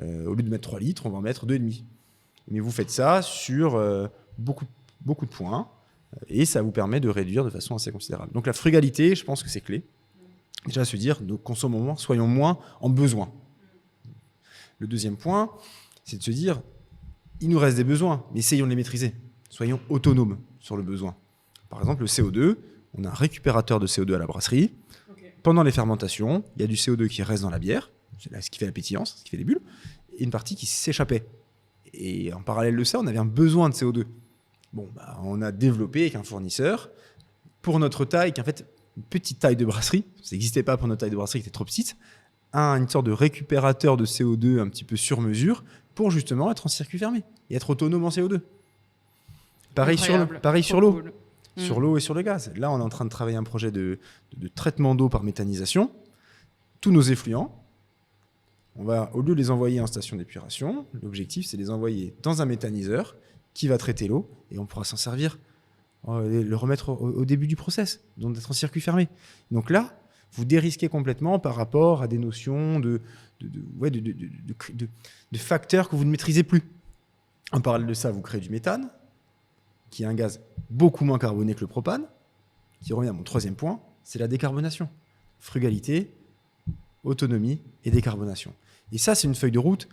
au lieu de mettre 3 litres, on va en mettre 2,5. Mais vous faites ça sur beaucoup de points. Et ça vous permet de réduire de façon assez considérable. Donc la frugalité, je pense que c'est clé. Déjà se dire, nous consommons moins, soyons moins en besoin. Le deuxième point, c'est de se dire, il nous reste des besoins, mais essayons de les maîtriser. Soyons autonomes sur le besoin. Par exemple, le CO2, on a un récupérateur de CO2 à la brasserie. Okay. Pendant les fermentations, il y a du CO2 qui reste dans la bière, c'est ce qui fait la pétillance, ce qui fait les bulles, et une partie qui s'échappait. Et en parallèle de ça, on avait un besoin de CO2. Bon, on a développé avec un fournisseur pour notre taille, qui est en fait une petite taille de brasserie, ça n'existait pas pour notre taille de brasserie qui était trop petite, une sorte de récupérateur de CO2 un petit peu sur mesure pour justement être en circuit fermé et être autonome en CO2. Pareil sur l'eau. Cool. sur l'eau et sur le gaz. Là, on est en train de travailler un projet de traitement d'eau par méthanisation. Tous nos effluents, on va, au lieu de les envoyer en station d'épuration, l'objectif, c'est de les envoyer dans un méthaniseur qui va traiter l'eau et on pourra s'en servir, le remettre au début du process, donc d'être en circuit fermé. Donc là, vous dérisquez complètement par rapport à des notions de facteurs que vous ne maîtrisez plus. En parallèle de ça, vous créez du méthane, qui est un gaz beaucoup moins carboné que le propane, qui revient à mon troisième point, c'est la décarbonation. Frugalité, autonomie et décarbonation. Et ça, c'est une feuille de route.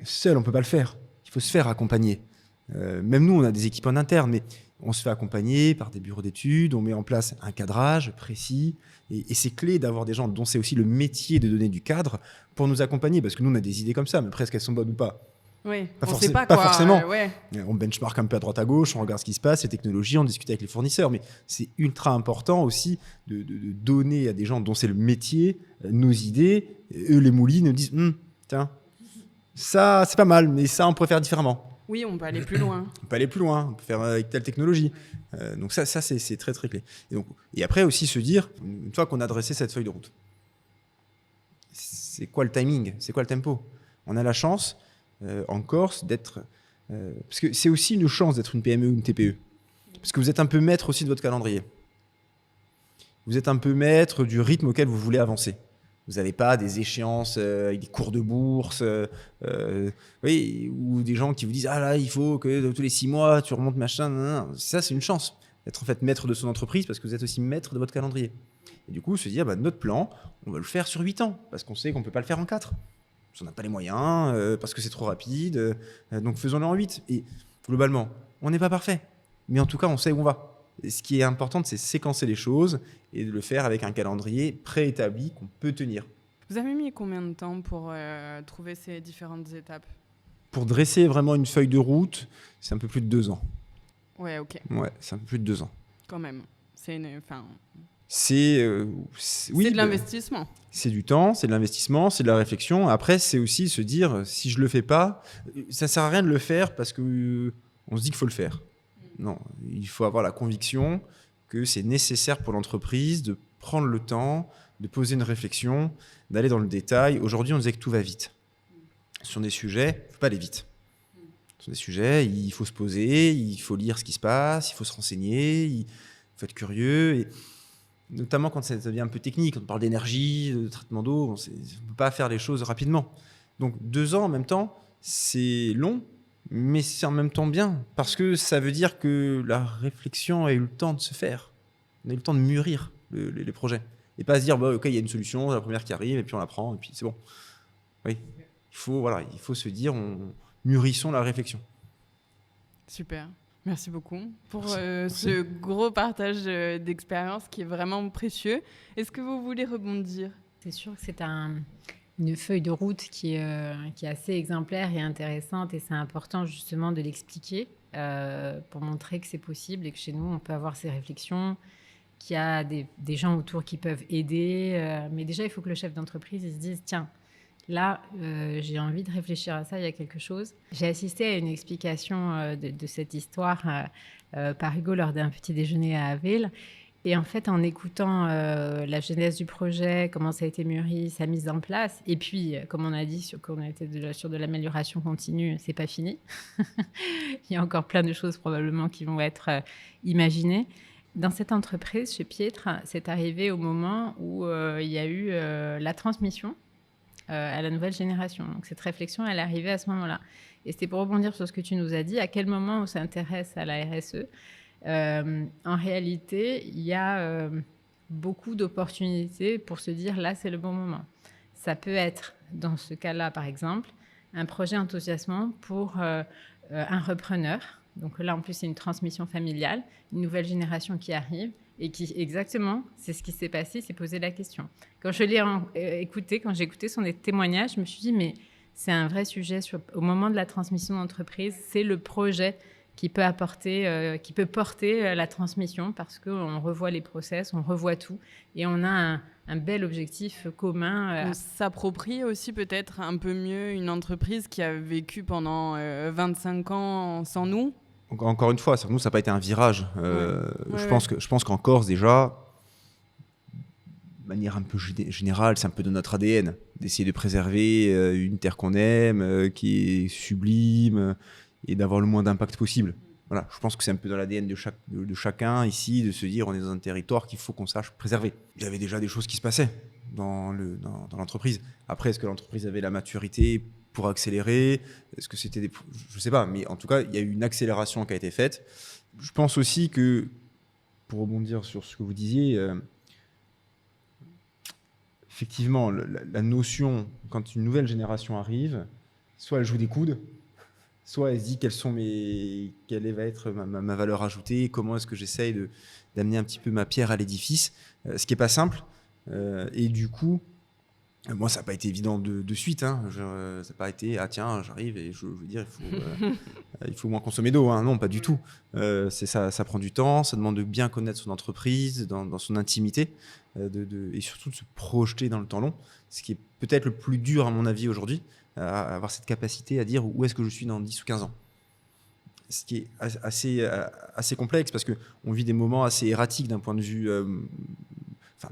Seul, on ne peut pas le faire. Il faut se faire accompagner. Même nous, on a des équipes en interne, mais on se fait accompagner par des bureaux d'études, on met en place un cadrage précis. Et c'est clé d'avoir des gens dont c'est aussi le métier de donner du cadre pour nous accompagner. Parce que nous, on a des idées comme ça, mais presque elles sont bonnes ou pas. Oui, Pas, on sait pas quoi. Forcément. Ouais. On benchmark un peu à droite à gauche, on regarde ce qui se passe, les technologies, on discute avec les fournisseurs. Mais c'est ultra important aussi de donner à des gens dont c'est le métier nos idées. Eux, les moulines, nous disent tiens, ça, c'est pas mal, mais ça, on pourrait faire différemment. Oui, on peut aller plus loin. On peut aller plus loin, on peut faire avec telle technologie. Donc ça c'est très, très clé. Et après aussi se dire, une fois qu'on a dressé cette feuille de route, c'est quoi le timing ? C'est quoi le tempo ? On a la chance, en Corse, d'être... parce que c'est aussi une chance d'être une PME ou une TPE. Parce que vous êtes un peu maître aussi de votre calendrier. Vous êtes un peu maître du rythme auquel vous voulez avancer. Vous n'avez pas des échéances avec des cours de bourse, ou des gens qui vous disent « Ah là, il faut que tous les 6 mois, tu remontes machin. » Non. Ça, c'est une chance d'être en fait maître de son entreprise parce que vous êtes aussi maître de votre calendrier. Et du coup, se dire notre plan, on va le faire sur 8 ans parce qu'on sait qu'on ne peut pas le faire en 4. Parce qu'on n'a pas les moyens, parce que c'est trop rapide. Donc, faisons-le en 8. Et globalement, on n'est pas parfait. Mais en tout cas, on sait où on va. Et ce qui est important, c'est séquencer les choses et de le faire avec un calendrier préétabli qu'on peut tenir. Vous avez mis combien de temps pour trouver ces différentes étapes ? Pour dresser vraiment une feuille de route, c'est un peu plus de 2 ans. Ouais, ok. Ouais, c'est un peu plus de 2 ans. Quand même. C'est oui, de l'investissement. C'est du temps, c'est de l'investissement, c'est de la réflexion. Après, c'est aussi se dire, si je le fais pas, ça sert à rien de le faire parce que on se dit qu'il faut le faire. Non, il faut avoir la conviction que c'est nécessaire pour l'entreprise de prendre le temps, de poser une réflexion, d'aller dans le détail. Aujourd'hui, on disait que tout va vite. Sur des sujets, il ne faut pas aller vite. Sur des sujets, il faut se poser, il faut lire ce qui se passe, il faut se renseigner, il faut être curieux. Et notamment quand ça devient un peu technique, quand on parle d'énergie, de traitement d'eau, on ne peut pas faire les choses rapidement. Donc 2 ans en même temps, c'est long, mais c'est en même temps bien, parce que ça veut dire que la réflexion a eu le temps de se faire. On a eu le temps de mûrir les projets. Et pas se dire, ok, il y a une solution, la première qui arrive, et puis on la prend, et puis c'est bon. Oui, il faut se dire, mûrissons la réflexion. Super. Merci beaucoup pour ce gros partage d'expérience qui est vraiment précieux. Est-ce que vous voulez rebondir ? C'est sûr que c'est une feuille de route qui est assez exemplaire et intéressante, et c'est important justement de l'expliquer pour montrer que c'est possible et que chez nous, on peut avoir ces réflexions, qu'il y a des gens autour qui peuvent aider. Mais déjà, il faut que le chef d'entreprise il se dise « Tiens, là, j'ai envie de réfléchir à ça, il y a quelque chose. » J'ai assisté à une explication de cette histoire par Hugo lors d'un petit déjeuner à Avil. Et en fait, en écoutant la genèse du projet, comment ça a été mûri, sa mise en place, et puis, comme on a dit, qu'on a été sur de l'amélioration continue, c'est pas fini. Il y a encore plein de choses probablement qui vont être imaginées. Dans cette entreprise, chez Pietre, c'est arrivé au moment où il y a eu la transmission à la nouvelle génération. Donc cette réflexion, elle est arrivée à ce moment-là. Et c'était pour rebondir sur ce que tu nous as dit, à quel moment on s'intéresse à la RSE. En réalité, il y a beaucoup d'opportunités pour se dire là, c'est le bon moment. Ça peut être, dans ce cas-là, par exemple, un projet enthousiasmant pour un repreneur. Donc là, en plus, c'est une transmission familiale, une nouvelle génération qui arrive et qui, exactement, c'est ce qui s'est passé, s'est posé la question. Quand je l'ai écouté, quand j'ai écouté son témoignage, je me suis dit, mais c'est un vrai sujet au moment de la transmission d'entreprise, c'est le projet qui peut porter la transmission parce qu'on revoit les process, on revoit tout et on a un bel objectif commun. On s'approprie aussi peut-être un peu mieux une entreprise qui a vécu pendant 25 ans sans nous. encore une fois, nous, ça n'a pas été un virage. Je pense qu'en Corse, déjà, de manière un peu générale, c'est un peu de notre ADN, d'essayer de préserver une terre qu'on aime, qui est sublime, et d'avoir le moins d'impact possible. Voilà, je pense que c'est un peu dans l'ADN de chacun ici, de se dire on est dans un territoire qu'il faut qu'on sache préserver. Il y avait déjà des choses qui se passaient dans l'entreprise. Après, est-ce que l'entreprise avait la maturité pour accélérer? Est-ce que c'était je ne sais pas, mais en tout cas, il y a eu une accélération qui a été faite. Je pense aussi que, pour rebondir sur ce que vous disiez, effectivement, la notion, quand une nouvelle génération arrive, soit elle joue des coudes, soit elle se dit quelle va être ma valeur ajoutée, comment est-ce que j'essaye d'amener un petit peu ma pierre à l'édifice, ce qui n'est pas simple. Et du coup, moi, ça n'a pas été évident de suite. Ça n'a pas été, tiens, j'arrive et je veux dire, il faut moins consommer d'eau. Non, pas du tout. Ça prend du temps, ça demande de bien connaître son entreprise, dans son intimité, et surtout de se projeter dans le temps long, ce qui est peut-être le plus dur, à mon avis, aujourd'hui, à avoir cette capacité à dire où est-ce que je suis dans 10 ou 15 ans. Ce qui est assez complexe, parce qu'on vit des moments assez erratiques d'un point de vue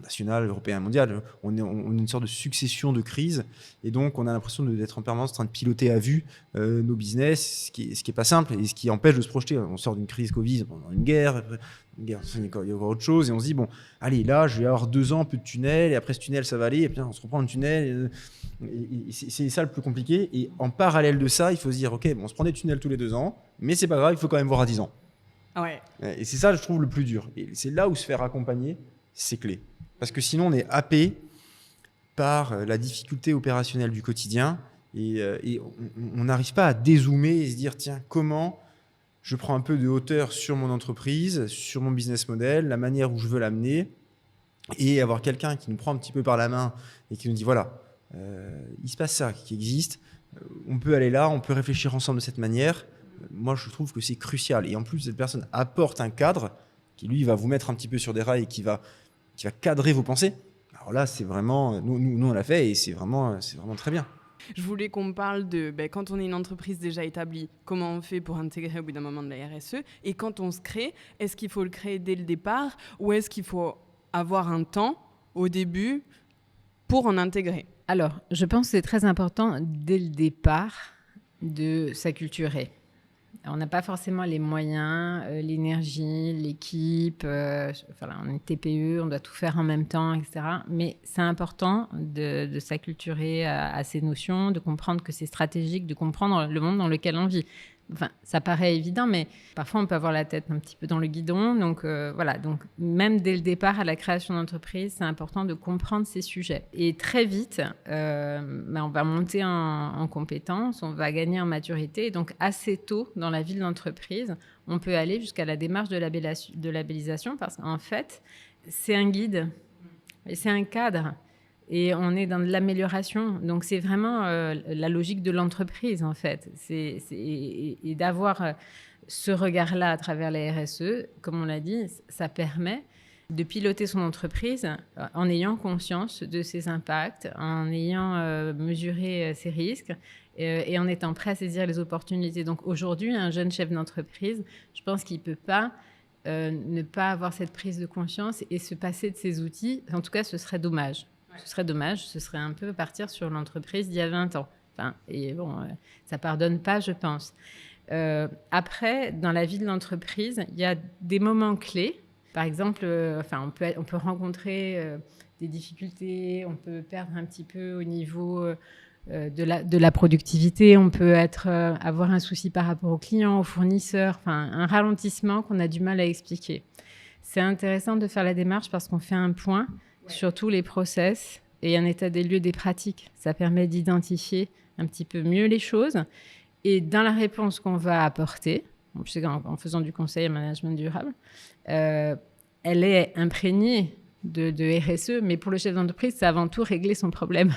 national, européen, mondial. On est une sorte de succession de crises, et donc on a l'impression d'être en permanence en train de piloter à vue nos business, ce qui est pas simple et ce qui empêche de se projeter. On sort d'une crise Covid, pendant une guerre, il y a encore autre chose, et on se dit, bon, allez, là, je vais avoir 2 ans, un peu de tunnel, et après ce tunnel, ça va aller, et puis on se reprend un tunnel, et c'est ça le plus compliqué. Et en parallèle de ça, il faut se dire, ok, bon, on se prend des tunnels tous les 2 ans, mais c'est pas grave, il faut quand même voir à 10 ans. Ouais. Et c'est ça, je trouve, le plus dur. Et c'est là où se faire accompagner, c'est clé. Parce que sinon, on est happé par la difficulté opérationnelle du quotidien, et on n'arrive pas à dézoomer et se dire, tiens, comment je prends un peu de hauteur sur mon entreprise, sur mon business model, la manière où je veux l'amener, et avoir quelqu'un qui nous prend un petit peu par la main et qui nous dit, voilà, il se passe ça qui existe, on peut aller là, on peut réfléchir ensemble de cette manière. Moi, je trouve que c'est crucial. Et en plus, cette personne apporte un cadre qui, lui, va vous mettre un petit peu sur des rails et qui va cadrer vos pensées. Alors là, c'est vraiment... Nous on l'a fait, et c'est vraiment très bien. Je voulais qu'on parle de, quand on est une entreprise déjà établie, comment on fait pour intégrer au bout d'un moment de la RSE, et quand on se crée, est-ce qu'il faut le créer dès le départ, ou est-ce qu'il faut avoir un temps au début pour en intégrer? Alors, je pense que c'est très important dès le départ de s'acculturer. On n'a pas forcément les moyens, l'énergie, l'équipe, on est TPE, on doit tout faire en même temps, etc. Mais c'est important de s'acculturer à ces notions, de comprendre que c'est stratégique, de comprendre le monde dans lequel on vit. Enfin, ça paraît évident, mais parfois on peut avoir la tête un petit peu dans le guidon. Donc donc même dès le départ à la création d'entreprise, c'est important de comprendre ces sujets. Et très vite, on va monter en compétences, on va gagner en maturité. Et donc assez tôt dans la vie de l'entreprise, on peut aller jusqu'à la démarche de labellisation, parce qu'en fait, c'est un guide et c'est un cadre. Et on est dans de l'amélioration. Donc, c'est vraiment la logique de l'entreprise, en fait. Et d'avoir ce regard-là à travers la RSE, comme on l'a dit, ça permet de piloter son entreprise en ayant conscience de ses impacts, en ayant mesuré ses risques et en étant prêt à saisir les opportunités. Donc, aujourd'hui, un jeune chef d'entreprise, je pense qu'il ne peut pas ne pas avoir cette prise de conscience et se passer de ces outils. En tout cas, ce serait dommage. Ce serait dommage, ce serait un peu partir sur l'entreprise d'il y a 20 ans. Ça ne pardonne pas, je pense. Après, dans la vie de l'entreprise, il y a des moments clés. Par exemple, on peut rencontrer des difficultés, on peut perdre un petit peu au niveau de la productivité, on peut avoir un souci par rapport aux clients, aux fournisseurs, un ralentissement qu'on a du mal à expliquer. C'est intéressant de faire la démarche parce qu'on fait un point sur tous les process et un état des lieux des pratiques. Ça permet d'identifier un petit peu mieux les choses. Et dans la réponse qu'on va apporter, en faisant du conseil à management durable, elle est imprégnée de RSE, mais pour le chef d'entreprise, c'est avant tout régler son problème.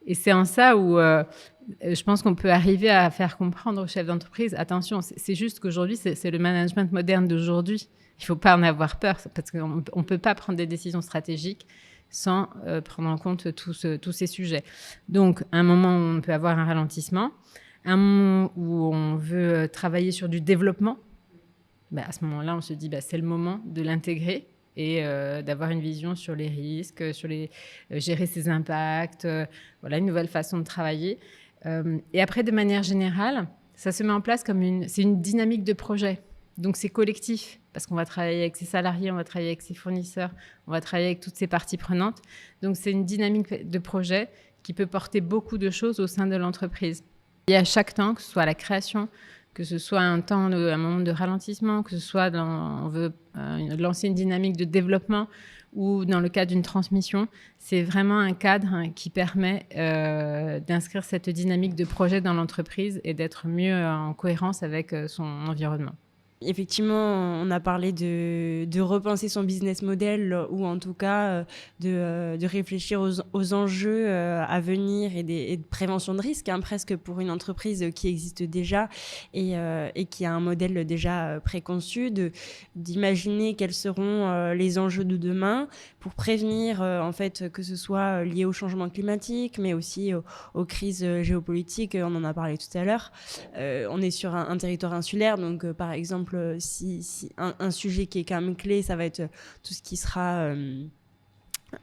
Et c'est en ça où je pense qu'on peut arriver à faire comprendre au chef d'entreprise, attention, c'est juste qu'aujourd'hui, c'est le management moderne d'aujourd'hui. Il ne faut pas en avoir peur, parce qu'on ne peut pas prendre des décisions stratégiques sans prendre en compte tous ces sujets. Donc, à un moment où on peut avoir un ralentissement, un moment où on veut travailler sur du développement, à ce moment-là, on se dit c'est le moment de l'intégrer et d'avoir une vision sur les risques, gérer ses impacts, voilà, une nouvelle façon de travailler. Et après, de manière générale, ça se met en place c'est une dynamique de projet. Donc, c'est collectif parce qu'on va travailler avec ses salariés, on va travailler avec ses fournisseurs, on va travailler avec toutes ces parties prenantes. Donc, c'est une dynamique de projet qui peut porter beaucoup de choses au sein de l'entreprise. Et à chaque temps, que ce soit la création, que ce soit un moment de ralentissement, que ce soit on veut lancer une dynamique de développement ou dans le cadre d'une transmission, c'est vraiment un cadre qui permet d'inscrire cette dynamique de projet dans l'entreprise et d'être mieux en cohérence avec son environnement. Effectivement, on a parlé de repenser son business model ou en tout cas de réfléchir aux enjeux à venir et de prévention de risque, presque pour une entreprise qui existe déjà et qui a un modèle déjà préconçu, d'imaginer quels seront les enjeux de demain pour prévenir en fait que ce soit lié au changement climatique, mais aussi aux crises géopolitiques. On en a parlé tout à l'heure. On est sur un territoire insulaire, donc par exemple, si un sujet qui est quand même clé, ça va être tout ce qui sera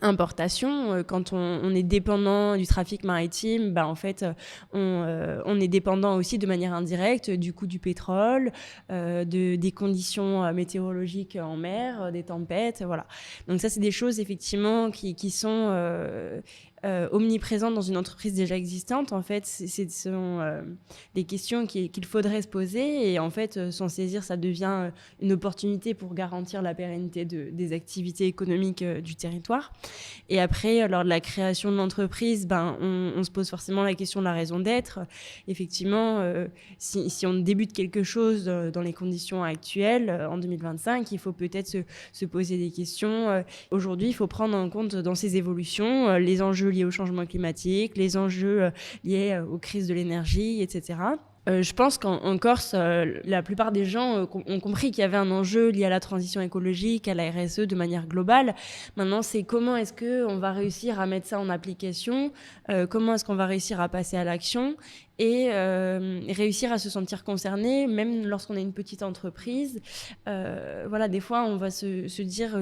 importation. Quand on est dépendant du trafic maritime, en fait, on est dépendant aussi de manière indirecte du coût du pétrole, des conditions météorologiques en mer, des tempêtes, voilà. Donc ça, c'est des choses effectivement qui sont omniprésentes dans une entreprise déjà existante. En fait, ce sont des questions qu'il faudrait se poser et en fait, s'en saisir, ça devient une opportunité pour garantir la pérennité des activités économiques du territoire. Et après, lors de la création de l'entreprise, on se pose forcément la question de la raison d'être. Effectivement, si on débute quelque chose dans les conditions actuelles, en 2025, il faut peut-être se poser des questions. Aujourd'hui, il faut prendre en compte dans ces évolutions les enjeux liés au changement climatique, les enjeux liés aux crises de l'énergie, etc. Je pense qu'en Corse, la plupart des gens ont compris qu'il y avait un enjeu lié à la transition écologique, à la RSE de manière globale. Maintenant, c'est comment est-ce qu'on va réussir à mettre ça en application, comment est-ce qu'on va réussir à passer à l'action et réussir à se sentir concerné, même lorsqu'on est une petite entreprise. Voilà, des fois, on va se dire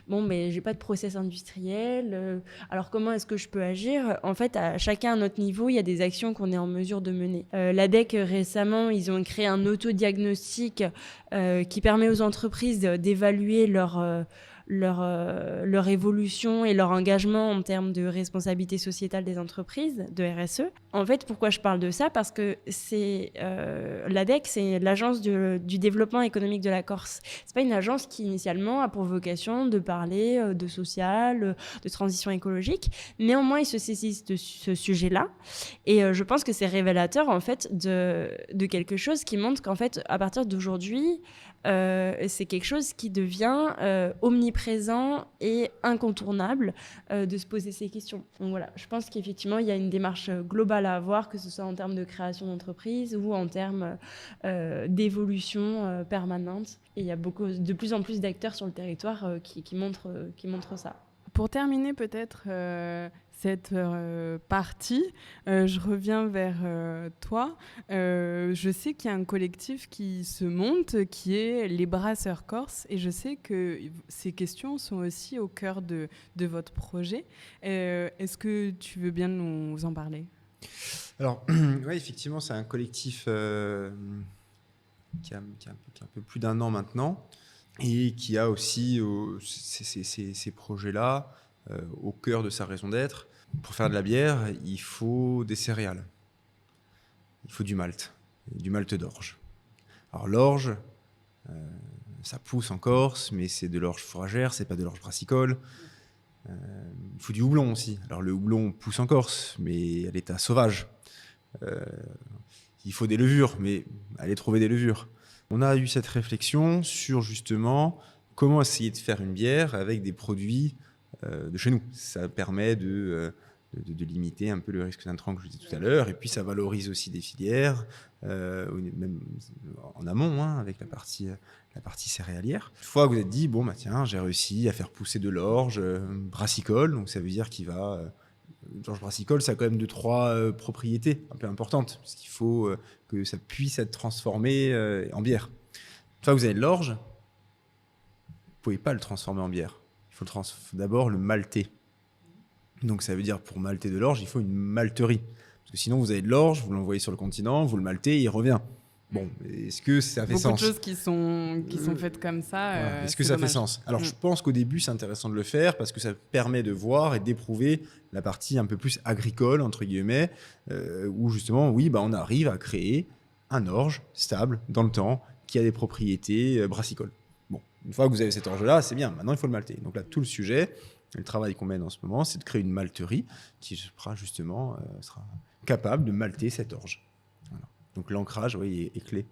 j'ai pas de process industriel, alors comment est-ce que je peux agir? En fait, chacun à notre niveau, il y a des actions qu'on est en mesure de mener. L'ADEC, récemment, ils ont créé un autodiagnostic qui permet aux entreprises d'évaluer leur évolution et leur engagement en termes de responsabilité sociétale des entreprises, de RSE. En fait, pourquoi je parle de ça? Parce que l'ADEC, c'est l'agence du développement économique de la Corse. C'est pas une agence qui initialement a pour vocation de parler de social, de transition écologique. Néanmoins, ils se saisissent de ce sujet-là. Et je pense que c'est révélateur en fait de quelque chose qui montre qu'en fait, à partir d'aujourd'hui, c'est quelque chose qui devient omniprésent et incontournable de se poser ces questions. Donc voilà, je pense qu'effectivement, il y a une démarche globale à avoir, que ce soit en termes de création d'entreprise ou en termes d'évolution permanente. Et il y a de plus en plus d'acteurs sur le territoire qui montrent ça. Pour terminer peut-être cette partie, je reviens vers toi. Je sais qu'il y a un collectif qui se monte, qui est les Brasseurs Corse, et je sais que ces questions sont aussi au cœur de votre projet. Est-ce que tu veux bien nous en parler ? Alors, oui, effectivement, c'est un collectif qui a un peu plus d'1 an maintenant et qui a aussi ces projets-là au cœur de sa raison d'être. Pour faire de la bière, il faut des céréales. Il faut du malt d'orge. Alors l'orge, ça pousse en Corse, mais c'est de l'orge fourragère, c'est pas de l'orge brassicole. Il faut du houblon aussi. Alors le houblon pousse en Corse, mais à l'état sauvage. Il faut des levures, mais allez trouver des levures. On a eu cette réflexion sur justement comment essayer de faire une bière avec des produits de chez nous. Ça permet de limiter un peu le risque d'intrants que je disais tout à l'heure, et puis ça valorise aussi des filières, même en amont, avec la partie céréalière. Une fois que vous êtes dit, tiens, j'ai réussi à faire pousser de l'orge brassicole, donc ça veut dire qu'il va... l'orge brassicole, ça a quand même 2-3 propriétés un peu importantes, parce qu'il faut que ça puisse être transformé en bière. fois que vous avez de l'orge, vous ne pouvez pas le transformer en bière. Il faut d'abord le malter. Donc ça veut dire, pour malter de l'orge, il faut une malterie. Parce que sinon, vous avez de l'orge, vous l'envoyez sur le continent, vous le maltez, il revient. Bon, est-ce que ça fait sens ? Beaucoup de choses qui sont faites comme ça. Voilà. Est-ce que ça fait sens ? Alors, je pense qu'au début, c'est intéressant de le faire parce que ça permet de voir et d'éprouver la partie un peu plus agricole, entre guillemets, où justement, oui, on arrive à créer un orge stable dans le temps qui a des propriétés brassicoles. Bon, une fois que vous avez cet orge-là, c'est bien. Maintenant, il faut le malter. Donc là, tout le sujet, le travail qu'on mène en ce moment, c'est de créer une malterie qui sera justement sera capable de malter cet orge. Voilà. Donc l'ancrage, oui, est clé.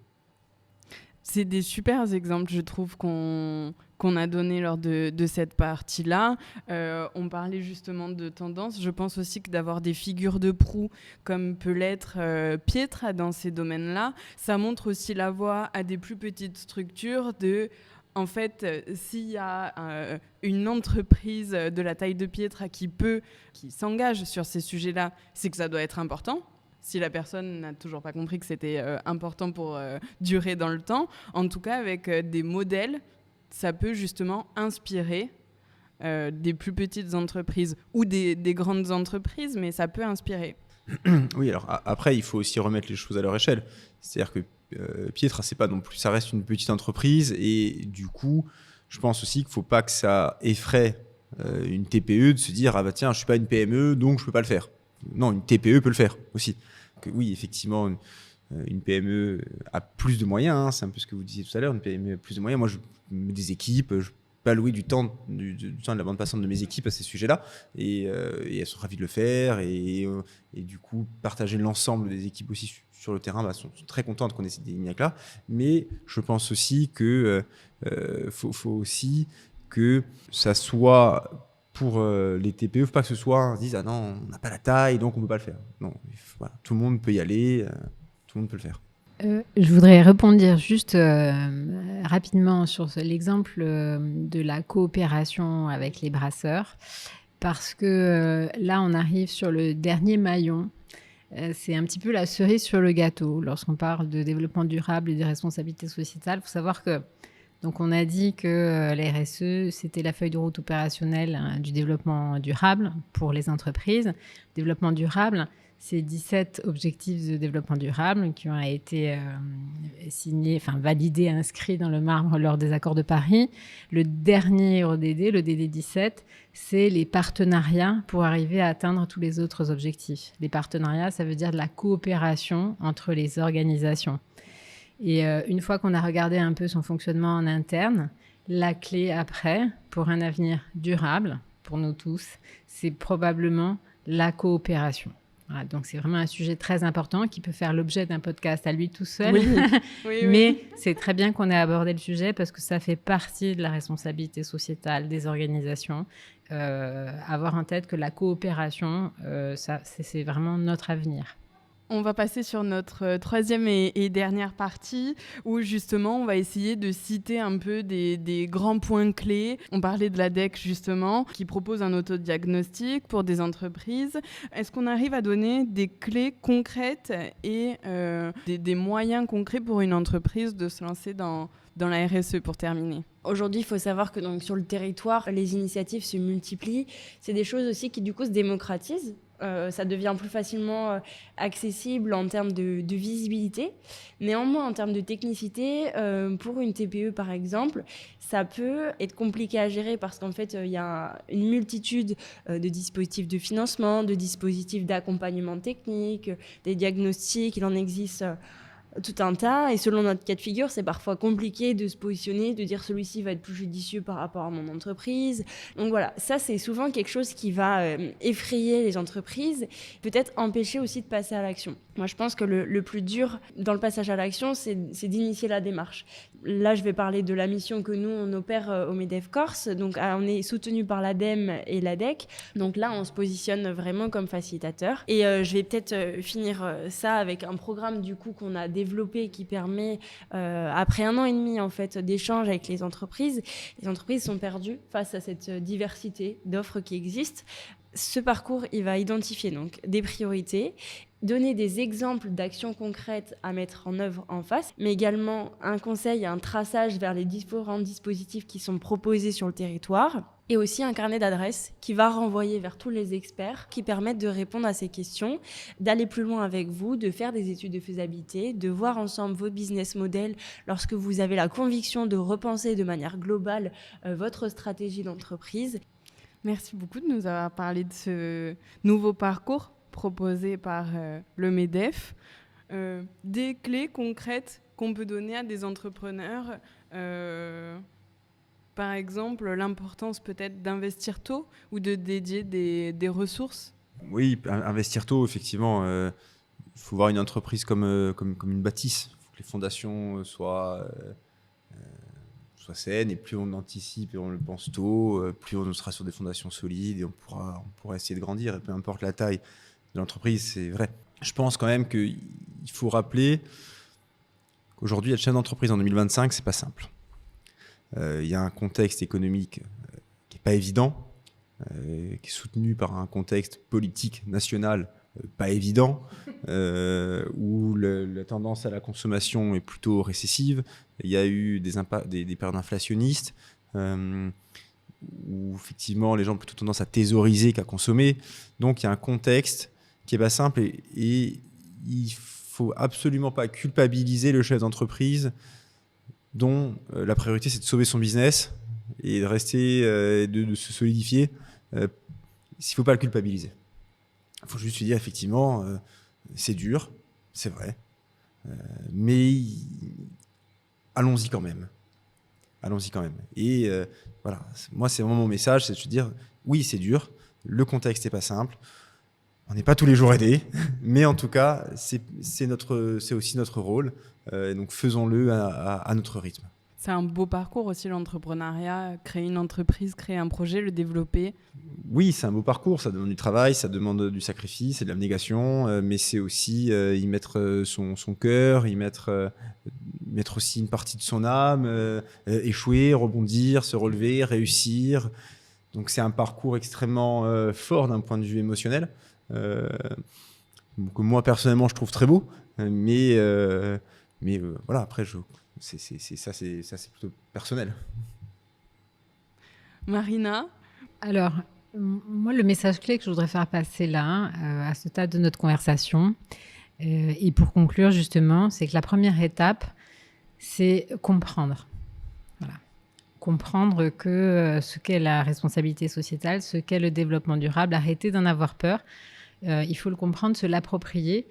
C'est des super exemples, je trouve, qu'on a donné lors de cette partie-là. On parlait justement de tendance. Je pense aussi que d'avoir des figures de proue, comme peut l'être Pietra dans ces domaines-là, ça montre aussi la voie à des plus petites structures de... En fait, s'il y a une entreprise de la taille de Pietra qui s'engage sur ces sujets-là, c'est que ça doit être important. Si la personne n'a toujours pas compris que c'était important pour durer dans le temps, en tout cas avec des modèles, ça peut justement inspirer des plus petites entreprises ou des grandes entreprises, mais ça peut inspirer. Oui, alors après, il faut aussi remettre les choses à leur échelle. C'est-à-dire que Pietra, c'est pas non plus, ça reste une petite entreprise et du coup, je pense aussi qu'il ne faut pas que ça effraie une TPE de se dire ah bah tiens, je suis pas une PME donc je peux pas le faire. Non, une TPE peut le faire aussi. Que, oui, effectivement, une PME a plus de moyens. Hein, c'est un peu ce que vous disiez tout à l'heure. Une PME a plus de moyens. Moi, je mets des équipes. Je peux allouer du temps de la bande passante de mes équipes à ces sujets-là. Et elles sont ravies de le faire. Et du coup, partager l'ensemble des équipes aussi sur le terrain sont très contentes qu'on ait ces dynamiques-là. Mais je pense aussi que faut aussi que ça soit... Pour les TPE, il ne faut pas que ce soit, on se dise, ah non, on n'a pas la taille, donc on ne peut pas le faire. Non, voilà, tout le monde peut y aller, tout le monde peut le faire. Je voudrais répondre juste rapidement sur l'exemple de la coopération avec les brasseurs, parce que là, on arrive sur le dernier maillon. C'est un petit peu la cerise sur le gâteau lorsqu'on parle de développement durable et de responsabilité sociétale. Il faut savoir que donc, on a dit que la RSE, c'était la feuille de route opérationnelle du développement durable pour les entreprises. Développement durable, c'est 17 objectifs de développement durable qui ont été signés, validés, inscrits dans le marbre lors des accords de Paris. Le dernier ODD, le DD 17, c'est les partenariats pour arriver à atteindre tous les autres objectifs. Les partenariats, ça veut dire de la coopération entre les organisations. Et une fois qu'on a regardé un peu son fonctionnement en interne, la clé après, pour un avenir durable, pour nous tous, c'est probablement la coopération. Voilà, donc c'est vraiment un sujet très important qui peut faire l'objet d'un podcast à lui tout seul. Oui. Mais c'est très bien qu'on ait abordé le sujet parce que ça fait partie de la responsabilité sociétale des organisations. Avoir en tête que la coopération, c'est vraiment notre avenir. On va passer sur notre troisième et dernière partie où justement on va essayer de citer un peu des grands points clés. On parlait de l'ADEC justement qui propose un autodiagnostic pour des entreprises. Est-ce qu'on arrive à donner des clés concrètes et des moyens concrets pour une entreprise de se lancer dans la RSE pour terminer? Aujourd'hui, il faut savoir que donc, sur le territoire, les initiatives se multiplient. C'est des choses aussi qui du coup se démocratisent. Ça devient plus facilement accessible en termes de visibilité. Néanmoins, en termes de technicité, pour une TPE par exemple, ça peut être compliqué à gérer parce qu'en fait, il y a une multitude de dispositifs de financement, de dispositifs d'accompagnement technique, des diagnostics, il en existe tout un tas, et selon notre cas de figure, c'est parfois compliqué de se positionner, de dire celui-ci va être plus judicieux par rapport à mon entreprise. Donc voilà, ça c'est souvent quelque chose qui va effrayer les entreprises, peut-être empêcher aussi de passer à l'action. Moi je pense que le plus dur dans le passage à l'action, c'est d'initier la démarche. Là je vais parler de la mission que nous on opère au MEDEF Corse, donc on est soutenu par l'ADEME et l'ADEC, donc là on se positionne vraiment comme facilitateur. Et je vais peut-être finir ça avec un programme du coup qu'on a développé qui permet, après 1 an et demi en fait, d'échanges avec les entreprises sont perdues face à cette diversité d'offres qui existent. Ce parcours, il va identifier donc des priorités donner des exemples d'actions concrètes à mettre en œuvre en face, mais également un conseil, un traçage vers les différents dispositifs qui sont proposés sur le territoire, et aussi un carnet d'adresses qui va renvoyer vers tous les experts qui permettent de répondre à ces questions, d'aller plus loin avec vous, de faire des études de faisabilité, de voir ensemble vos business models lorsque vous avez la conviction de repenser de manière globale votre stratégie d'entreprise. Merci beaucoup de nous avoir parlé de ce nouveau parcours proposé par le MEDEF. Des clés concrètes qu'on peut donner à des entrepreneurs, par exemple l'importance peut-être d'investir tôt ou de dédier des ressources. Oui, investir tôt, effectivement. Il faut voir une entreprise comme une bâtisse. Il faut que les fondations soient saines, et plus on anticipe et on le pense tôt, plus on sera sur des fondations solides et on pourra essayer de grandir, et peu importe la taille de l'entreprise, c'est vrai. Je pense quand même qu'il faut rappeler qu'aujourd'hui, être chef d'entreprise en 2025, c'est pas simple. Il y a un contexte économique qui n'est pas évident, qui est soutenu par un contexte politique national pas évident, où la tendance à la consommation est plutôt récessive. Il y a eu des périodes inflationnistes, où effectivement les gens ont plutôt tendance à thésauriser qu'à consommer. Donc il y a un contexte qui n'est pas simple, et il ne faut absolument pas culpabiliser le chef d'entreprise dont la priorité c'est de sauver son business et de rester, de se solidifier. Il ne faut pas le culpabiliser. Il faut juste lui dire effectivement, c'est dur, c'est vrai, mais allons-y quand même. Allons-y quand même. Et voilà, moi c'est vraiment mon message, c'est de se dire, oui c'est dur, le contexte n'est pas simple, on n'est pas tous les jours aidés, mais en tout cas c'est aussi notre rôle, donc faisons-le à notre rythme. C'est un beau parcours aussi, l'entrepreneuriat, créer une entreprise, créer un projet, le développer. Oui, c'est un beau parcours, ça demande du travail, ça demande du sacrifice et de l'abnégation, mais c'est aussi y mettre son cœur, y mettre aussi une partie de son âme, échouer, rebondir, se relever, réussir. Donc c'est un parcours extrêmement fort d'un point de vue émotionnel, que moi personnellement je trouve très beau, mais voilà, après c'est plutôt personnel. Marina ? Alors, moi, le message clé que je voudrais faire passer là, à ce stade de notre conversation, et pour conclure justement, c'est que la première étape, c'est comprendre. Voilà. Comprendre que ce qu'est la responsabilité sociétale, ce qu'est le développement durable, arrêter d'en avoir peur. Il faut le comprendre, se l'approprier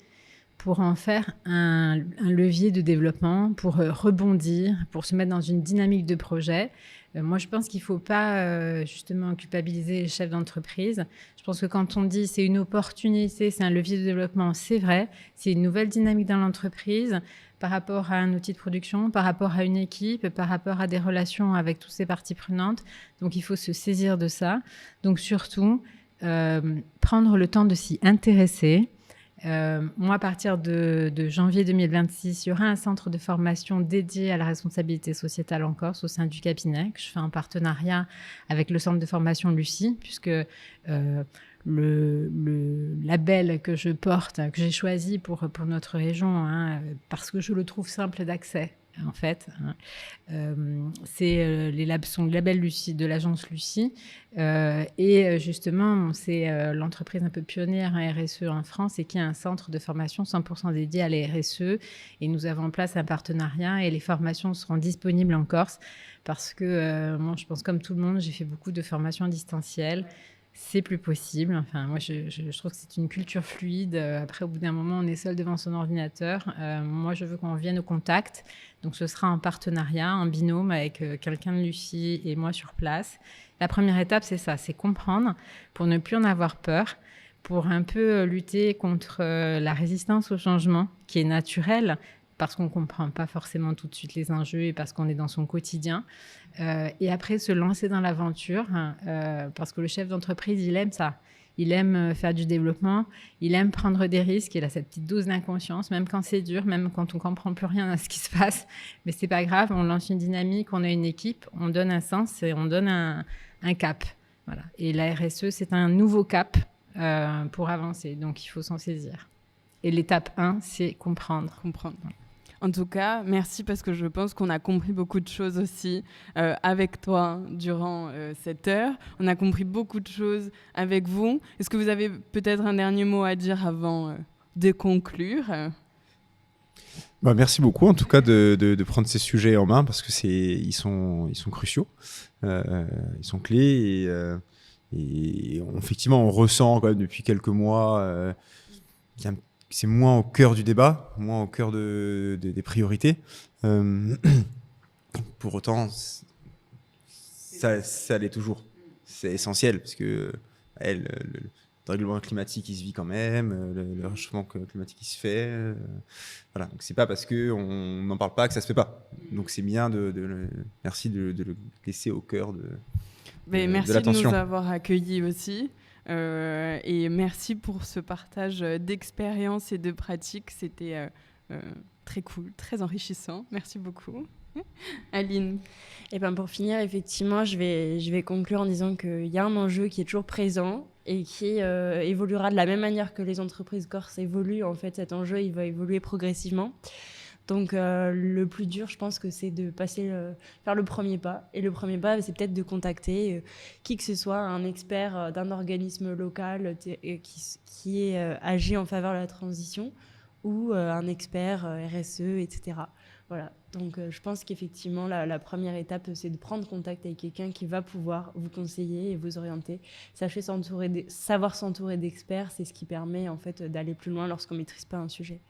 pour en faire un levier de développement, pour rebondir, pour se mettre dans une dynamique de projet. Moi, je pense qu'il ne faut pas justement culpabiliser les chefs d'entreprise. Je pense que quand on dit c'est une opportunité, c'est un levier de développement, c'est vrai. C'est une nouvelle dynamique dans l'entreprise par rapport à un outil de production, par rapport à une équipe, par rapport à des relations avec toutes ces parties prenantes. Donc, il faut se saisir de ça. Donc, surtout, prendre le temps de s'y intéresser. Moi, à partir de janvier 2026, il y aura un centre de formation dédié à la responsabilité sociétale en Corse au sein du cabinet, que je fais en partenariat avec le centre de formation Lucie, puisque le label que je porte, que j'ai choisi pour notre région, parce que je le trouve simple d'accès, en fait. Sont le label Lucie, de l'agence Lucie. Et justement, c'est l'entreprise un peu pionnière en RSE en France et qui a un centre de formation 100% dédié à la RSE. Et nous avons en place un partenariat et les formations seront disponibles en Corse parce que moi, je pense comme tout le monde, j'ai fait beaucoup de formations distancielles. C'est plus possible. Enfin, moi, je trouve que c'est une culture fluide. Après, au bout d'un moment, on est seul devant son ordinateur. Moi, je veux qu'on vienne au contact. Donc, ce sera en partenariat, en binôme avec quelqu'un de Lucie et moi sur place. La première étape, c'est ça, c'est comprendre pour ne plus en avoir peur, pour un peu lutter contre la résistance au changement qui est naturelle, parce qu'on ne comprend pas forcément tout de suite les enjeux et parce qu'on est dans son quotidien. Et après, se lancer dans l'aventure, parce que le chef d'entreprise, il aime ça. Il aime faire du développement, il aime prendre des risques, il a cette petite dose d'inconscience, même quand c'est dur, même quand on ne comprend plus rien à ce qui se passe. Mais ce n'est pas grave, on lance une dynamique, on a une équipe, on donne un sens et on donne un cap. Voilà. Et la RSE, c'est un nouveau cap pour avancer, donc il faut s'en saisir. Et l'étape 1, c'est comprendre. En tout cas, merci parce que je pense qu'on a compris beaucoup de choses aussi avec toi durant cette heure. On a compris beaucoup de choses avec vous. Est-ce que vous avez peut-être un dernier mot à dire avant de conclure ? Merci beaucoup en tout cas de prendre ces sujets en main parce que ils sont cruciaux, ils sont clés et effectivement on ressent quand même depuis quelques mois c'est moins au cœur du débat, moins au cœur des priorités. Pour autant, ça l'est toujours. C'est essentiel parce que le dérèglement climatique, il se vit quand même, le réchauffement climatique, il se fait. Voilà. Donc, c'est pas parce qu'on n'en parle pas que ça se fait pas. Donc, c'est bien merci de le laisser au cœur de merci l'attention. De nous avoir accueillis aussi. Et merci pour ce partage d'expériences et de pratiques. C'était très cool, très enrichissant. Merci beaucoup. Aline. Et pour finir, effectivement, je vais conclure en disant qu'il y a un enjeu qui est toujours présent et qui évoluera de la même manière que les entreprises corses évoluent. En fait, cet enjeu, il va évoluer progressivement. Donc, le plus dur, je pense que c'est de faire le premier pas. Et le premier pas, c'est peut-être de contacter qui que ce soit, un expert d'un organisme local qui agit en faveur de la transition ou un expert RSE, etc. Voilà. Donc, je pense qu'effectivement, la première étape, c'est de prendre contact avec quelqu'un qui va pouvoir vous conseiller et vous orienter. Savoir s'entourer d'experts, c'est ce qui permet en fait d'aller plus loin lorsqu'on ne maîtrise pas un sujet.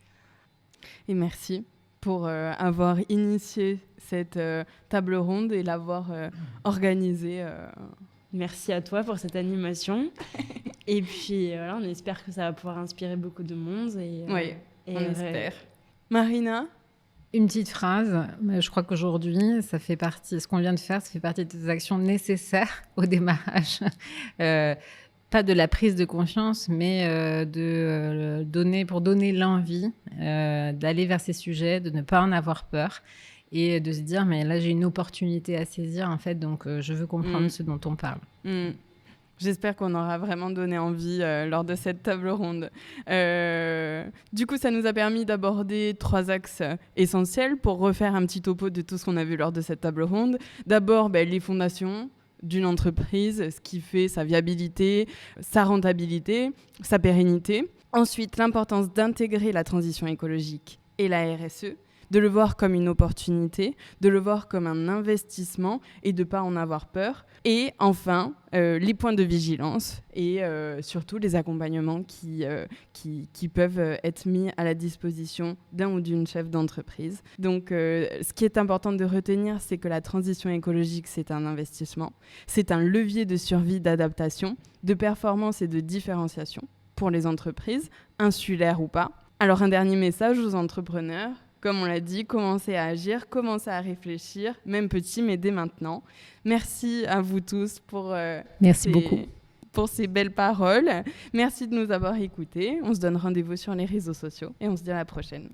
Et merci pour avoir initié cette table ronde et l'avoir organisée. Merci à toi pour cette animation. Et puis, on espère que ça va pouvoir inspirer beaucoup de monde. Oui, on espère. Marina ? Une petite phrase, je crois qu'aujourd'hui, ce qu'on vient de faire, ça fait partie des actions nécessaires au démarrage. Pas de la prise de conscience, mais pour donner l'envie d'aller vers ces sujets, de ne pas en avoir peur et de se dire, mais là, j'ai une opportunité à saisir, en fait, donc je veux comprendre ce dont on parle. J'espère qu'on aura vraiment donné envie lors de cette table ronde. Du coup, ça nous a permis d'aborder 3 axes essentiels pour refaire un petit topo de tout ce qu'on a vu lors de cette table ronde. D'abord, les fondations d'une entreprise, ce qui fait sa viabilité, sa rentabilité, sa pérennité. Ensuite, l'importance d'intégrer la transition écologique et la RSE, de le voir comme une opportunité, de le voir comme un investissement et de ne pas en avoir peur. Et enfin, les points de vigilance et surtout les accompagnements qui peuvent être mis à la disposition d'un ou d'une chef d'entreprise. Donc, ce qui est important de retenir, c'est que la transition écologique, c'est un investissement. C'est un levier de survie, d'adaptation, de performance et de différenciation pour les entreprises, insulaires ou pas. Alors, un dernier message aux entrepreneurs. Comme on l'a dit, commencez à agir, commencez à réfléchir, même petit, mais dès maintenant. Merci à vous tous pour ces belles paroles. Merci de nous avoir écoutés. On se donne rendez-vous sur les réseaux sociaux et on se dit à la prochaine.